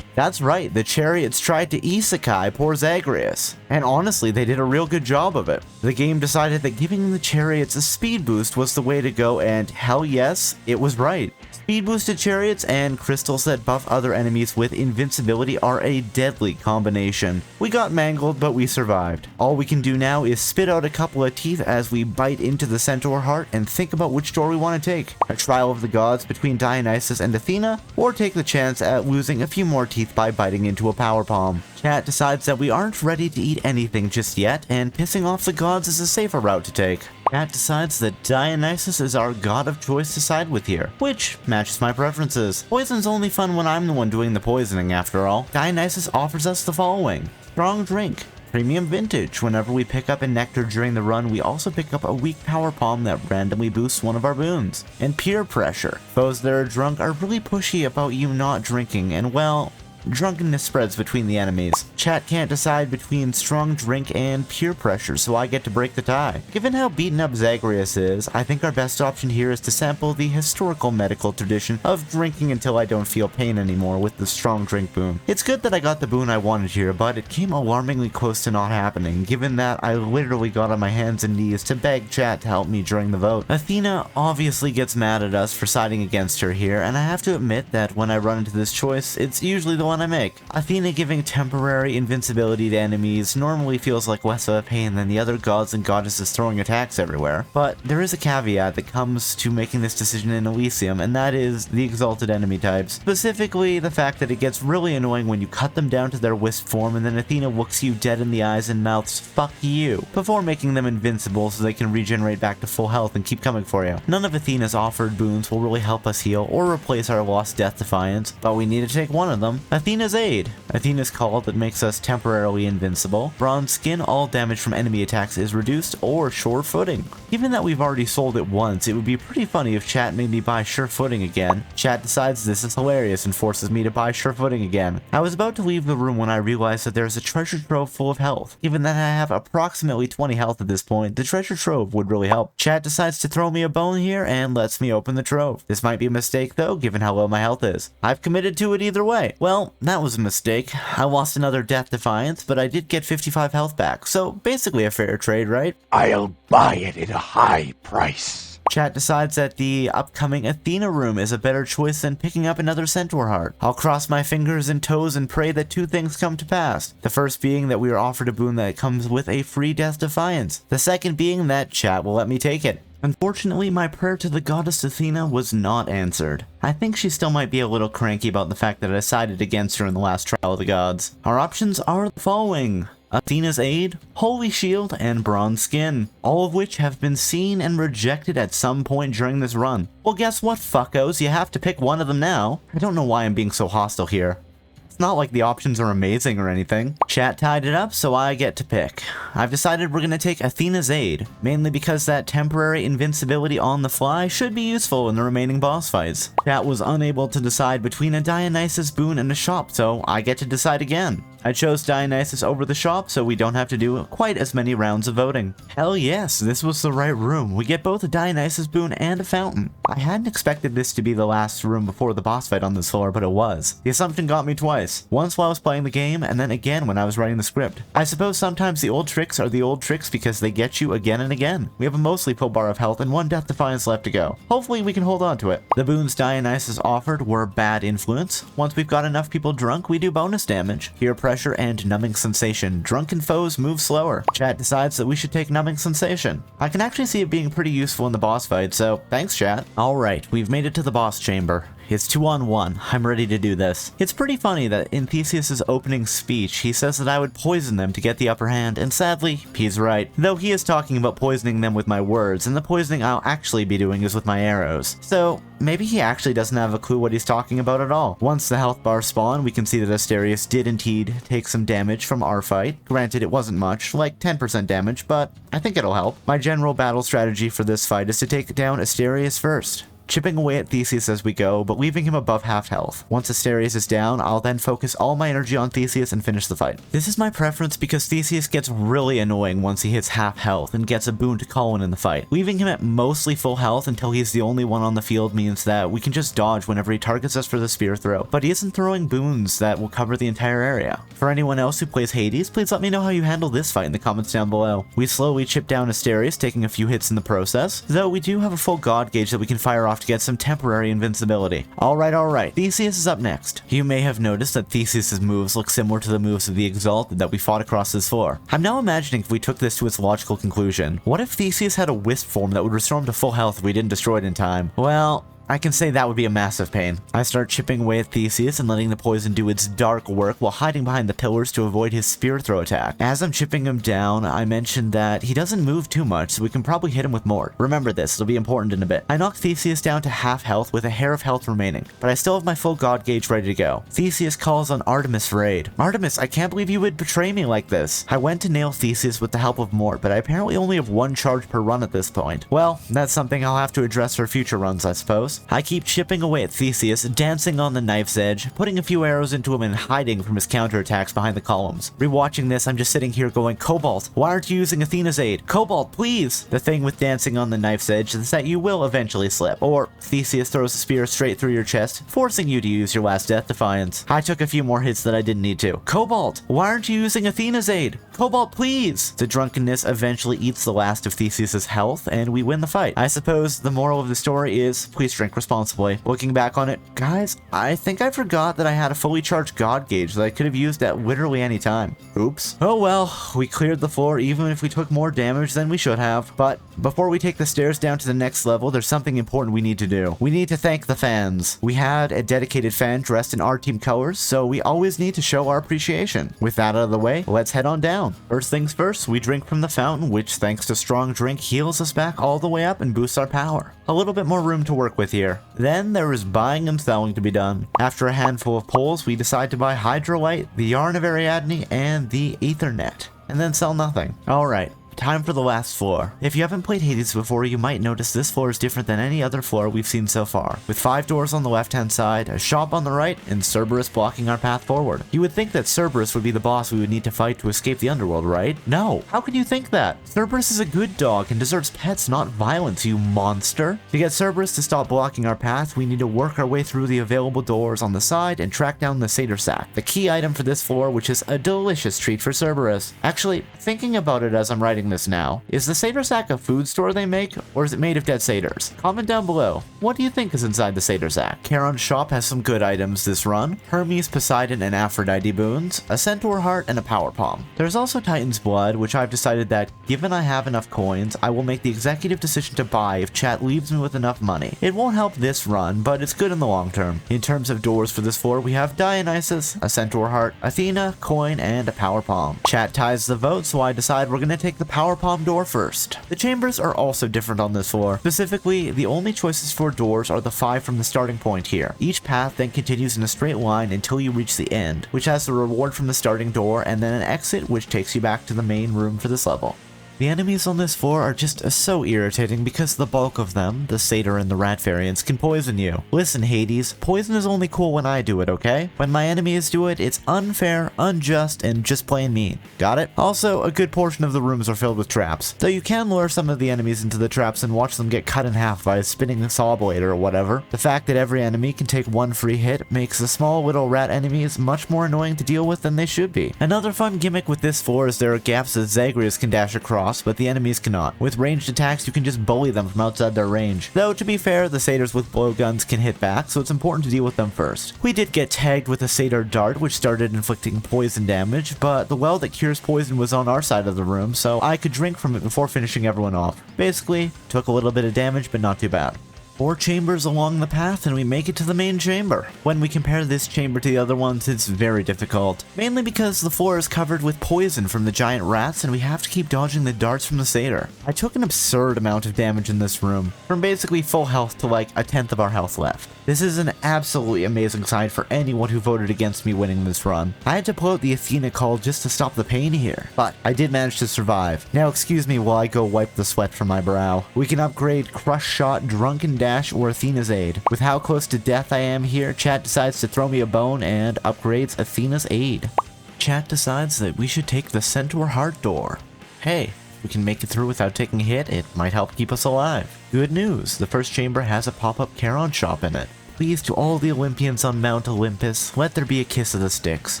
That's right, the chariots tried to isekai poor Zagreus. And honestly, they did a real good job of it. The game decided that giving the chariots a speed boost was the way to go, and hell yes, it was right. Speed boosted chariots and crystals that buff other enemies with invincibility are a deadly combination. We got mangled, but we survived. All we can do now is spit out a couple of teeth as we bite into the centaur heart and think about which door we want to take. A trial of the gods between Dionysus and Athena, or take the chance at losing a few more teeth by biting into a power palm. Chat decides that we aren't ready to eat anything just yet, and pissing off the gods is a safer route to take. Chat decides that Dionysus is our god of choice to side with here, which matches my preferences. Poison's only fun when I'm the one doing the poisoning after all. Dionysus offers us the following: Strong Drink, Premium Vintage. Whenever we pick up a nectar during the run, we also pick up a weak power palm that randomly boosts one of our boons. And Peer Pressure. Foes that are drunk are really pushy about you not drinking, and well, drunkenness spreads between the enemies. Chat can't decide between Strong Drink and Peer Pressure, so I get to break the tie. Given how beaten up Zagreus is, I think our best option here is to sample the historical medical tradition of drinking until I don't feel pain anymore with the Strong Drink boon. It's good that I got the boon I wanted here, but it came alarmingly close to not happening, given that I literally got on my hands and knees to beg chat to help me during the vote. Athena obviously gets mad at us for siding against her here, and I have to admit that when I run into this choice, it's usually the one I make. Athena giving temporary invincibility to enemies normally feels like less of a pain than the other gods and goddesses throwing attacks everywhere, but there is a caveat that comes to making this decision in Elysium, and that is the exalted enemy types. Specifically, the fact that it gets really annoying when you cut them down to their wisp form and then Athena looks you dead in the eyes and mouths "fuck you" before making them invincible so they can regenerate back to full health and keep coming for you. None of Athena's offered boons will really help us heal or replace our lost Death Defiance, but we need to take one of them. Athena's Aid. Athena's Call that makes us temporarily invincible. Bronze Skin, all damage from enemy attacks is reduced, or Sure Footing. Given that we've already sold it once, it would be pretty funny if chat made me buy Sure Footing again. Chat decides this is hilarious and forces me to buy Sure Footing again. I was about to leave the room when I realized that there's a treasure trove full of health. Given that I have approximately 20 health at this point, the treasure trove would really help. Chat decides to throw me a bone here and lets me open the trove. This might be a mistake though, given how low my health is. I've committed to it either way. Well, that was a mistake. I lost another Death Defiance, but I did get 55 health back, so basically a fair trade, right? I'll buy it at a high price. Chat decides that the upcoming Athena room is a better choice than picking up another Centaur heart. I'll cross my fingers and toes and pray that two things come to pass. The first being that we are offered a boon that comes with a free Death Defiance. The second being that chat will let me take it. Unfortunately, my prayer to the goddess Athena was not answered. I think she still might be a little cranky about the fact that I sided against her in the last trial of the gods. Our options are the following: Athena's Aid, Holy Shield, and Bronze Skin, all of which have been seen and rejected at some point during this run. Well, guess what, fuckos? You have to pick one of them now. I don't know why I'm being so hostile here. It's not like the options are amazing or anything. Chat tied it up, so I get to pick. I've decided we're gonna take Athena's Aid, mainly because that temporary invincibility on the fly should be useful in the remaining boss fights. Chat was unable to decide between a Dionysus boon and a shop, so I get to decide again. I chose Dionysus over the shop, so we don't have to do quite as many rounds of voting. Hell yes, this was the right room. We get both a Dionysus boon and a fountain. I hadn't expected this to be the last room before the boss fight on this floor, but it was. The assumption got me twice. Once while I was playing the game, and then again when I was writing the script. I suppose sometimes the old tricks are the old tricks because they get you again and again. We have a mostly full bar of health and one Death Defiance left to go. Hopefully we can hold on to it. The boons Dionysus offered were Bad Influence. Once we've got enough people drunk, we do bonus damage. Peer Pressure and Numbing Sensation. Drunken foes move slower. Chat decides that we should take Numbing Sensation. I can actually see it being pretty useful in the boss fight, so thanks chat. Alright, we've made it to the boss chamber. It's 2-on-1. I'm ready to do this. It's pretty funny that in Theseus's opening speech, he says that I would poison them to get the upper hand, and sadly, he's right. Though he is talking about poisoning them with my words, and the poisoning I'll actually be doing is with my arrows. So, maybe he actually doesn't have a clue what he's talking about at all. Once the health bars spawn, we can see that Asterius did indeed take some damage from our fight. Granted, it wasn't much, like 10% damage, but I think it'll help. My general battle strategy for this fight is to take down Asterius first, chipping away at Theseus as we go, but leaving him above half health. Once Asterius is down, I'll then focus all my energy on Theseus and finish the fight. This is my preference because Theseus gets really annoying once he hits half health and gets a boon to Colin in the fight. Leaving him at mostly full health until he's the only one on the field means that we can just dodge whenever he targets us for the spear throw, but he isn't throwing boons that will cover the entire area. For anyone else who plays Hades, please let me know how you handle this fight in the comments down below. We slowly chip down Asterius, taking a few hits in the process, though we do have a full god gauge that we can fire off to get some temporary invincibility. Alright, Theseus is up next. You may have noticed that Theseus's moves look similar to the moves of the Exalted that we fought across this floor. I'm now imagining if we took this to its logical conclusion. What if Theseus had a wisp form that would restore him to full health if we didn't destroy it in time? Well, I can say that would be a massive pain. I start chipping away at Theseus and letting the poison do its dark work while hiding behind the pillars to avoid his spear throw attack. As I'm chipping him down, I mentioned that he doesn't move too much, so we can probably hit him with Mort. Remember this, it'll be important in a bit. I knock Theseus down to half health with a hair of health remaining, but I still have my full god gauge ready to go. Theseus calls on Artemis for aid. Artemis, I can't believe you would betray me like this. I went to nail Theseus with the help of Mort, but I apparently only have one charge per run at this point. Well, that's something I'll have to address for future runs, I suppose. I keep chipping away at Theseus, dancing on the knife's edge, putting a few arrows into him and hiding from his counterattacks behind the columns. Rewatching this, I'm just sitting here going, Cobalt, why aren't you using Athena's Aid? Cobalt, please! The thing with dancing on the knife's edge is that you will eventually slip, or Theseus throws a spear straight through your chest, forcing you to use your last Death Defiance. I took a few more hits that I didn't need to. Cobalt, why aren't you using Athena's Aid? Cobalt, please! The drunkenness eventually eats the last of Theseus's health, and we win the fight. I suppose the moral of the story is, please drink responsibly. Looking back on it, guys, I think I forgot that I had a fully charged god gauge that I could have used at literally any time. Oops. Oh well, we cleared the floor even if we took more damage than we should have. But before we take the stairs down to the next level, there's something important we need to do. We need to thank the fans. We had a dedicated fan dressed in our team colors, so we always need to show our appreciation. With that out of the way, let's head on down. First things first, we drink from the fountain, which thanks to strong drink heals us back all the way up and boosts our power. A little bit more room to work with here. here. Then there is buying and selling to be done. After a handful of pulls, we decide to buy Hydrolite, the Yarn of Ariadne, and the Aethernet, and then sell nothing. Alright. Time for the last floor. If you haven't played Hades before, you might notice this floor is different than any other floor we've seen so far, with 5 doors on the left-hand side, a shop on the right, and Cerberus blocking our path forward. You would think that Cerberus would be the boss we would need to fight to escape the underworld, right? No! How can you think that? Cerberus is a good dog and deserves pets, not violence, you monster! To get Cerberus to stop blocking our path, we need to work our way through the available doors on the side and track down the Satyr Sack, the key item for this floor, which is a delicious treat for Cerberus. Actually, thinking about it as I'm writing this now, is the Satyr Sack a food store they make, or is it made of dead satyrs? Comment down below. What do you think is inside the Satyr Sack? Charon's shop has some good items this run: Hermes, Poseidon, and Aphrodite boons, a Centaur heart, and a power palm. There's also Titan's blood, which I've decided that, given I have enough coins, I will make the executive decision to buy if chat leaves me with enough money. It won't help this run, but it's good in the long term. In terms of doors for this floor, we have Dionysus, a Centaur heart, Athena, coin, and a power palm. Chat ties the vote, so I decide we're gonna take the power palm door first. The chambers are also different on this floor. Specifically, the only choices for doors are the 5 from the starting point here. Each path then continues in a straight line until you reach the end, which has the reward from the starting door and then an exit which takes you back to the main room for this level. The enemies on this floor are just so irritating because the bulk of them, the satyr and the rat variants, can poison you. Listen Hades, poison is only cool when I do it, okay? When my enemies do it, it's unfair, unjust, and just plain mean. Got it? Also, a good portion of the rooms are filled with traps, though you can lure some of the enemies into the traps and watch them get cut in half by a spinning saw blade or whatever. The fact that every enemy can take one free hit makes the small little rat enemies much more annoying to deal with than they should be. Another fun gimmick with this floor is there are gaps that Zagreus can dash across, but the enemies cannot. With ranged attacks, you can just bully them from outside their range. Though, to be fair, the satyrs with blowguns can hit back, so it's important to deal with them first. We did get tagged with a satyr dart, which started inflicting poison damage, but the well that cures poison was on our side of the room, so I could drink from it before finishing everyone off. Basically, took a little bit of damage, but not too bad. 4 chambers along the path and we make it to the main chamber. When we compare this chamber to the other ones, it's very difficult. Mainly because the floor is covered with poison from the giant rats and we have to keep dodging the darts from the satyr. I took an absurd amount of damage in this room, from basically full health to like 1/10 of our health left. This is an absolutely amazing sign for anyone who voted against me winning this run. I had to pull out the Athena call just to stop the pain here, but I did manage to survive. Now excuse me while I go wipe the sweat from my brow. We can upgrade Crush Shot, Drunken Dash, or Athena's Aid. With how close to death I am here, chat decides to throw me a bone and upgrades Athena's Aid. Chat decides that we should take the Centaur Heart door. Hey, if we can make it through without taking a hit, it might help keep us alive. Good news, the first chamber has a pop-up Charon shop in it. Please, to all the Olympians on Mount Olympus, let there be a kiss of the sticks.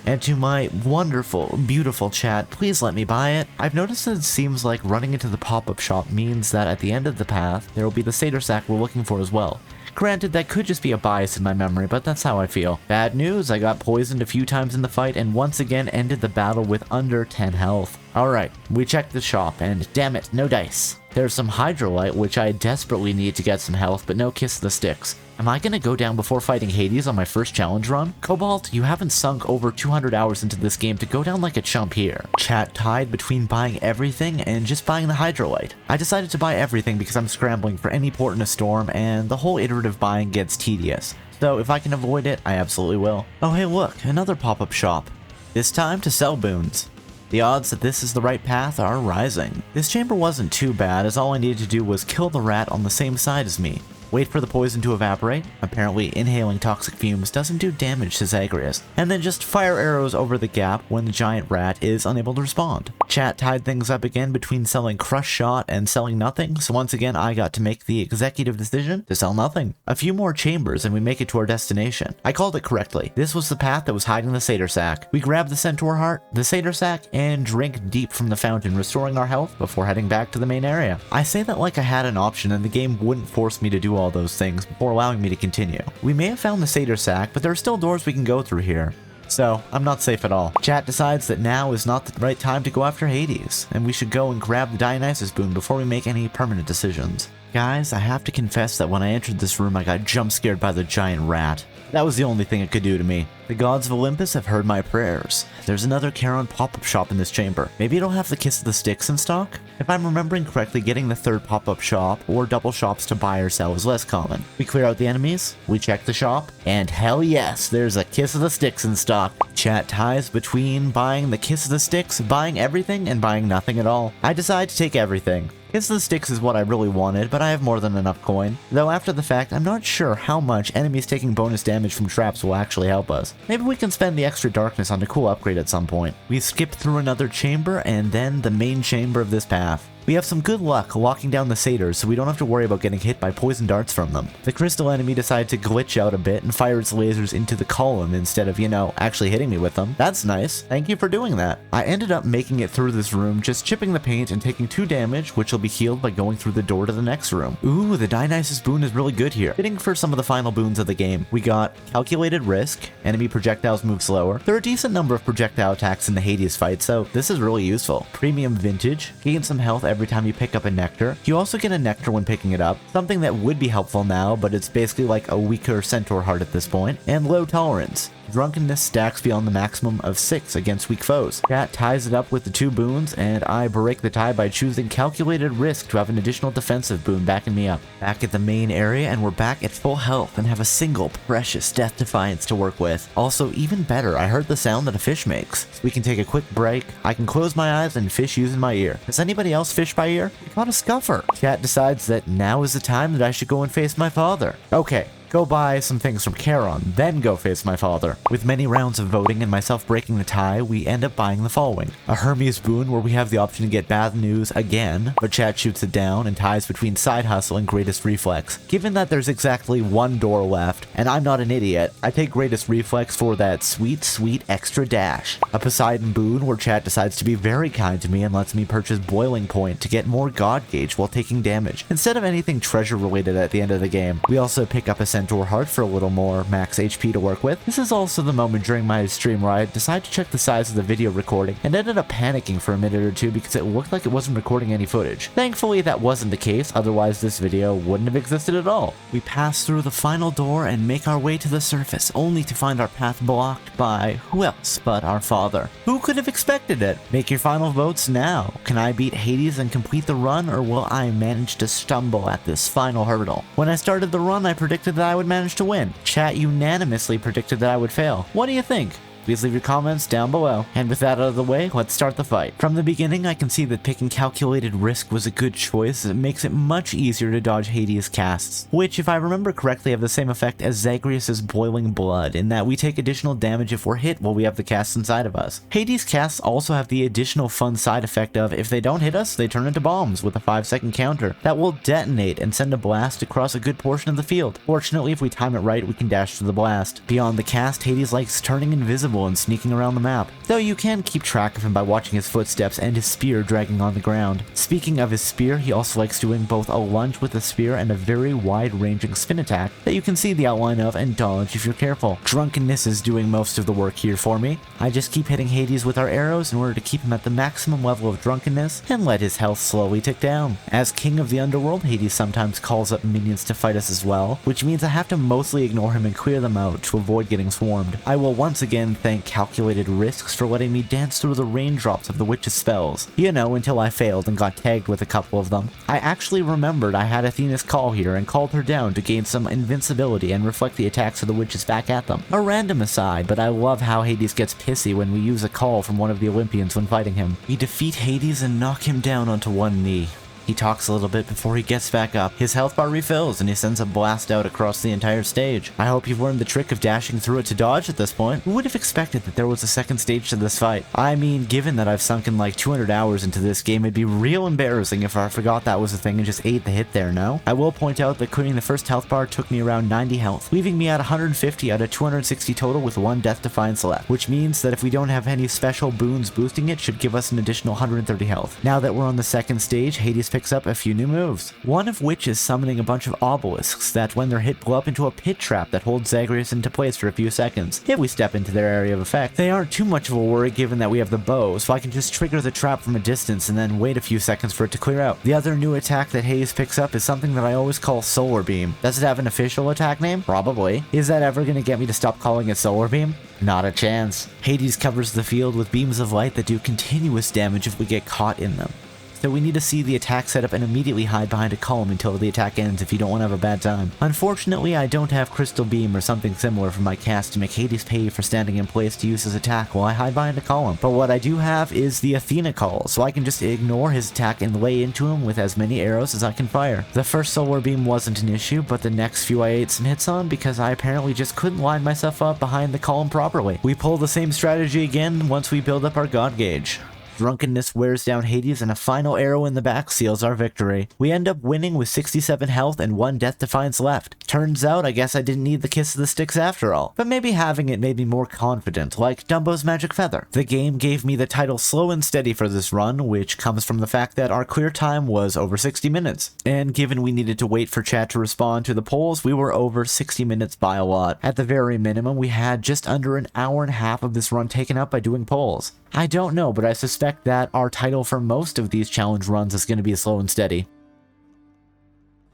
And to my wonderful, beautiful chat, please let me buy it. I've noticed that it seems like running into the pop-up shop means that at the end of the path, there will be the Satyr Sack we're looking for as well. Granted, that could just be a bias in my memory, but that's how I feel. Bad news, I got poisoned a few times in the fight and once again ended the battle with under 10 health. Alright, we checked the shop and damn it, no dice. There's some Hydrolite, which I desperately need to get some health, but no kiss of the sticks. Am I gonna go down before fighting Hades on my first challenge run? Cobalt, you haven't sunk over 200 hours into this game to go down like a chump here. Chat tied between buying everything and just buying the Hydrolite. I decided to buy everything because I'm scrambling for any port in a storm and the whole iterative buying gets tedious. So if I can avoid it, I absolutely will. Oh hey look, another pop-up shop. This time to sell boons. The odds that this is the right path are rising. This chamber wasn't too bad, as all I needed to do was kill the rat on the same side as me. Wait for the poison to evaporate. Apparently, inhaling toxic fumes doesn't do damage to Zagreus. And then just fire arrows over the gap when the giant rat is unable to respond. Chat tied things up again between selling Crush Shot and selling nothing, so once again I got to make the executive decision to sell nothing. A few more chambers and we make it to our destination. I called it correctly. This was the path that was hiding the Satyr Sack. We grab the Centaur Heart, the Satyr Sack, and drink deep from the fountain, restoring our health before heading back to the main area. I say that like I had an option and the game wouldn't force me to do all those things before allowing me to continue. We may have found the Satyr Sack, but there are still doors we can go through here. So, I'm not safe at all. Chat decides that now is not the right time to go after Hades, and we should go and grab the Dionysus boon before we make any permanent decisions. Guys, I have to confess that when I entered this room I got jump scared by the giant rat. That was the only thing it could do to me. The gods of Olympus have heard my prayers. There's another Charon pop-up shop in this chamber. Maybe it'll have the Kiss of the Sticks in stock? If I'm remembering correctly, getting the third pop-up shop or double shops to buy or sell is less common. We clear out the enemies, we check the shop, and hell yes, there's a Kiss of the Sticks in stock. Chat ties between buying the Kiss of the Sticks, buying everything, and buying nothing at all. I decide to take everything. Kiss of the Sticks is what I really wanted, but I have more than enough coin. Though after the fact, I'm not sure how much enemies taking bonus damage from traps will actually help us. Maybe we can spend the extra darkness on a cool upgrade at some point. We skip through another chamber and then the main chamber of this path. We have some good luck locking down the satyrs so we don't have to worry about getting hit by poison darts from them. The crystal enemy decided to glitch out a bit and fire its lasers into the column instead of, actually hitting me with them. That's nice. Thank you for doing that. I ended up making it through this room, just chipping the paint and taking 2 damage, which will be healed by going through the door to the next room. Ooh, the Dionysus boon is really good here. Fitting for some of the final boons of the game. We got Calculated Risk, enemy projectiles move slower. There are a decent number of projectile attacks in the Hades fight, so this is really useful. Premium Vintage, gain some health every time you pick up a nectar. You also get a nectar when picking it up, something that would be helpful now, but it's basically like a weaker centaur heart at this point. And Low Tolerance. Drunkenness stacks beyond the maximum of 6 against weak foes. Chat ties it up with the 2 boons, and I break the tie by choosing Calculated Risk to have an additional defensive boon backing me up. Back at the main area, and we're back at full health and have a single precious Death Defiance to work with. Also, even better, I heard the sound that a fish makes. So we can take a quick break, I can close my eyes and fish using my ear. Does anybody else fish by ear? We caught a scuffer. Chat decides that now is the time that I should go and face my father. Okay. Go buy some things from Charon, then go face my father. With many rounds of voting and myself breaking the tie, we end up buying the following. A Hermes boon where we have the option to get bad news again, but chat shoots it down and ties between Side Hustle and Greatest Reflex. Given that there's exactly 1 door left, and I'm not an idiot, I take Greatest Reflex for that sweet, sweet extra dash. A Poseidon boon where chat decides to be very kind to me and lets me purchase Boiling Point to get more God Gauge while taking damage, instead of anything treasure related at the end of the game. We also pick up a Centaur Heart for a little more max HP to work with. This is also the moment during my stream where I decided to check the size of the video recording and ended up panicking for a minute or two because it looked like it wasn't recording any footage. Thankfully that wasn't the case, otherwise this video wouldn't have existed at all. We pass through the final door and make our way to the surface, only to find our path blocked by who else but our father. Who could have expected it? Make your final votes now. Can I beat Hades and complete the run, or will I manage to stumble at this final hurdle? When I started the run, I predicted that I would manage to win. Chat unanimously predicted that I would fail. What do you think? Please leave your comments down below. And with that out of the way, let's start the fight. From the beginning, I can see that picking Calculated Risk was a good choice. It makes it much easier to dodge Hades' casts, which, if I remember correctly, have the same effect as Zagreus' Boiling Blood, in that we take additional damage if we're hit while we have the casts inside of us. Hades' casts also have the additional fun side effect of, if they don't hit us, they turn into bombs with a 5-second counter that will detonate and send a blast across a good portion of the field. Fortunately, if we time it right, we can dash through the blast. Beyond the cast, Hades likes turning invisible and sneaking around the map, though you can keep track of him by watching his footsteps and his spear dragging on the ground. Speaking of his spear, he also likes doing both a lunge with the spear and a very wide-ranging spin attack that you can see the outline of and dodge if you're careful. Drunkenness is doing most of the work here for me. I just keep hitting Hades with our arrows in order to keep him at the maximum level of drunkenness and let his health slowly tick down. As king of the underworld, Hades sometimes calls up minions to fight us as well, which means I have to mostly ignore him and clear them out to avoid getting swarmed. I will once again thank Calculated Risks for letting me dance through the raindrops of the witch's spells. Until I failed and got tagged with a couple of them. I actually remembered I had Athena's call here and called her down to gain some invincibility and reflect the attacks of the witches back at them. A random aside, but I love how Hades gets pissy when we use a call from one of the Olympians when fighting him. We defeat Hades and knock him down onto one knee. He talks a little bit before he gets back up. His health bar refills and he sends a blast out across the entire stage. I hope you've learned the trick of dashing through it to dodge at this point. Who would have expected that there was a second stage to this fight? I mean, given that I've sunk in like 200 hours into this game, it'd be real embarrassing if I forgot that was a thing and just ate the hit there, no? I will point out that clearing the first health bar took me around 90 health, leaving me at 150 out of 260 total with 1 Death Defiance left, which means that if we don't have any special boons boosting it, should give us an additional 130 health. Now that we're on the second stage, Hades picks up a few new moves, one of which is summoning a bunch of obelisks that when they're hit blow up into a pit trap that holds Zagreus into place for a few seconds. If we step into their area of effect, they aren't too much of a worry given that we have the bow, so I can just trigger the trap from a distance and then wait a few seconds for it to clear out. The other new attack that Hades picks up is something that I always call Solar Beam. Does it have an official attack name? Probably. Is that ever going to get me to stop calling it Solar Beam? Not a chance. Hades covers the field with beams of light that do continuous damage if we get caught in them. So we need to see the attack setup and immediately hide behind a column until the attack ends if you don't want to have a bad time. Unfortunately, I don't have Crystal Beam or something similar for my cast to make Hades pay for standing in place to use his attack while I hide behind a column. But what I do have is the Athena Call, so I can just ignore his attack and lay into him with as many arrows as I can fire. The first Solar Beam wasn't an issue, but the next few I ate some hits on because I apparently just couldn't line myself up behind the column properly. We pull the same strategy again once we build up our God Gauge. Drunkenness wears down Hades and a final arrow in the back seals our victory. We end up winning with 67 health and 1 Death Defiance left. Turns out I guess I didn't need the Kiss of the Sticks after all, but maybe having it made me more confident, like Dumbo's Magic Feather. The game gave me the title Slow and Steady for this run, which comes from the fact that our clear time was over 60 minutes. And given we needed to wait for chat to respond to the polls, we were over 60 minutes by a lot. At the very minimum, we had just under an hour and a half of this run taken up by doing polls. I don't know, but I suspect that our title for most of these challenge runs is going to be Slow and Steady.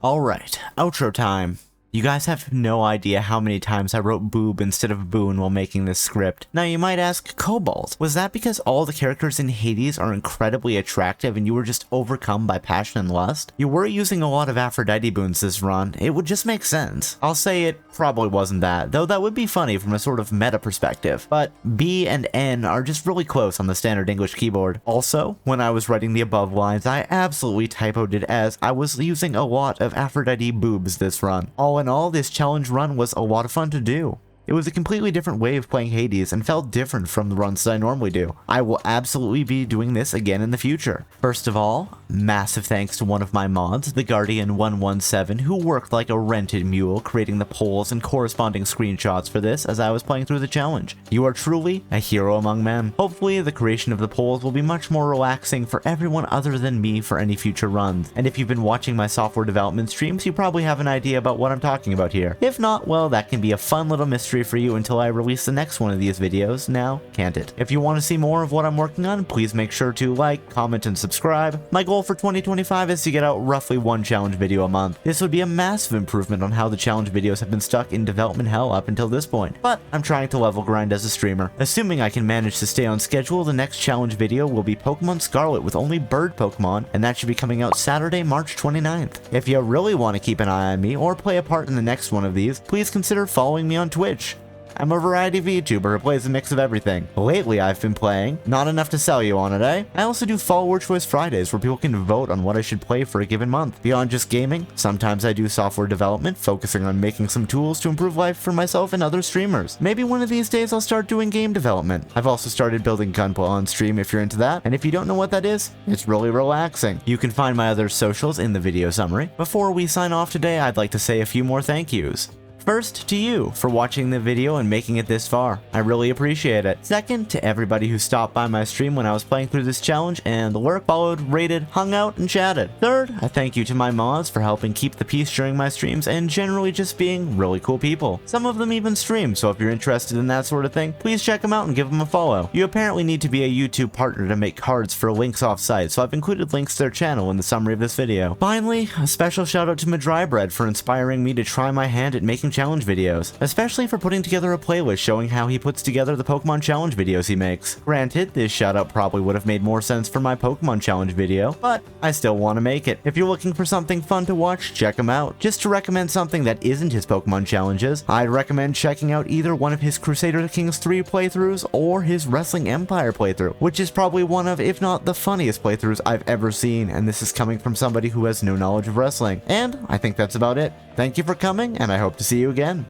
Alright, outro time. You guys have no idea how many times I wrote boob instead of boon while making this script. Now you might ask, Cobalt, was that because all the characters in Hades are incredibly attractive and you were just overcome by passion and lust? You were using a lot of Aphrodite boons this run, it would just make sense. I'll say it probably wasn't that, though that would be funny from a sort of meta perspective, but B and N are just really close on the standard English keyboard. Also, when I was writing the above lines, I absolutely typoed it as I was using a lot of Aphrodite boobs this run. All in all, this challenge run was a lot of fun to do. It was a completely different way of playing Hades and felt different from the runs that I normally do. I will absolutely be doing this again in the future. First of all, massive thanks to one of my mods, the Guardian117, who worked like a rented mule creating the polls and corresponding screenshots for this as I was playing through the challenge. You are truly a hero among men. Hopefully the creation of the polls will be much more relaxing for everyone other than me for any future runs. And if you've been watching my software development streams, you probably have an idea about what I'm talking about here. If not, well, that can be a fun little mystery for you until I release the next one of these videos, now can't it? If you want to see more of what I'm working on, please make sure to like, comment, and subscribe. My goal for 2025 is to get out roughly 1 challenge video a month. This would be a massive improvement on how the challenge videos have been stuck in development hell up until this point, but I'm trying to level grind as a streamer. Assuming I can manage to stay on schedule, the next challenge video will be Pokemon Scarlet with only bird Pokemon, and that should be coming out Saturday, March 29th. If you really want to keep an eye on me or play a part in the next one of these, please consider following me on Twitch. I'm a variety VTuber who plays a mix of everything. Lately I've been playing Not Enough to Sell You on it, eh? I also do Follower Choice Fridays where people can vote on what I should play for a given month. Beyond just gaming, sometimes I do software development, focusing on making some tools to improve life for myself and other streamers. Maybe one of these days I'll start doing game development. I've also started building Gunpla on stream if you're into that, and if you don't know what that is, it's really relaxing. You can find my other socials in the video summary. Before we sign off today, I'd like to say a few more thank yous. First, to you for watching the video and making it this far. I really appreciate it. Second, to everybody who stopped by my stream when I was playing through this challenge and lurked, followed, rated, hung out, and chatted. Third, I thank you to my mods for helping keep the peace during my streams and generally just being really cool people. Some of them even stream, so if you're interested in that sort of thing, please check them out and give them a follow. You apparently need to be a YouTube partner to make cards for links off-site, so I've included links to their channel in the summary of this video. Finally, a special shout out to Madrybread for inspiring me to try my hand at making challenge videos, especially for putting together a playlist showing how he puts together the Pokemon challenge videos he makes. Granted, this shout out probably would have made more sense for my Pokemon challenge video, but I still want to make it. If you're looking for something fun to watch, check him out. Just to recommend something that isn't his Pokemon challenges, I'd recommend checking out either one of his Crusader Kings 3 playthroughs or his Wrestling Empire playthrough, which is probably one of, if not the funniest playthroughs I've ever seen, and this is coming from somebody who has no knowledge of wrestling. And I think that's about it. Thank you for coming, and I hope to see you again.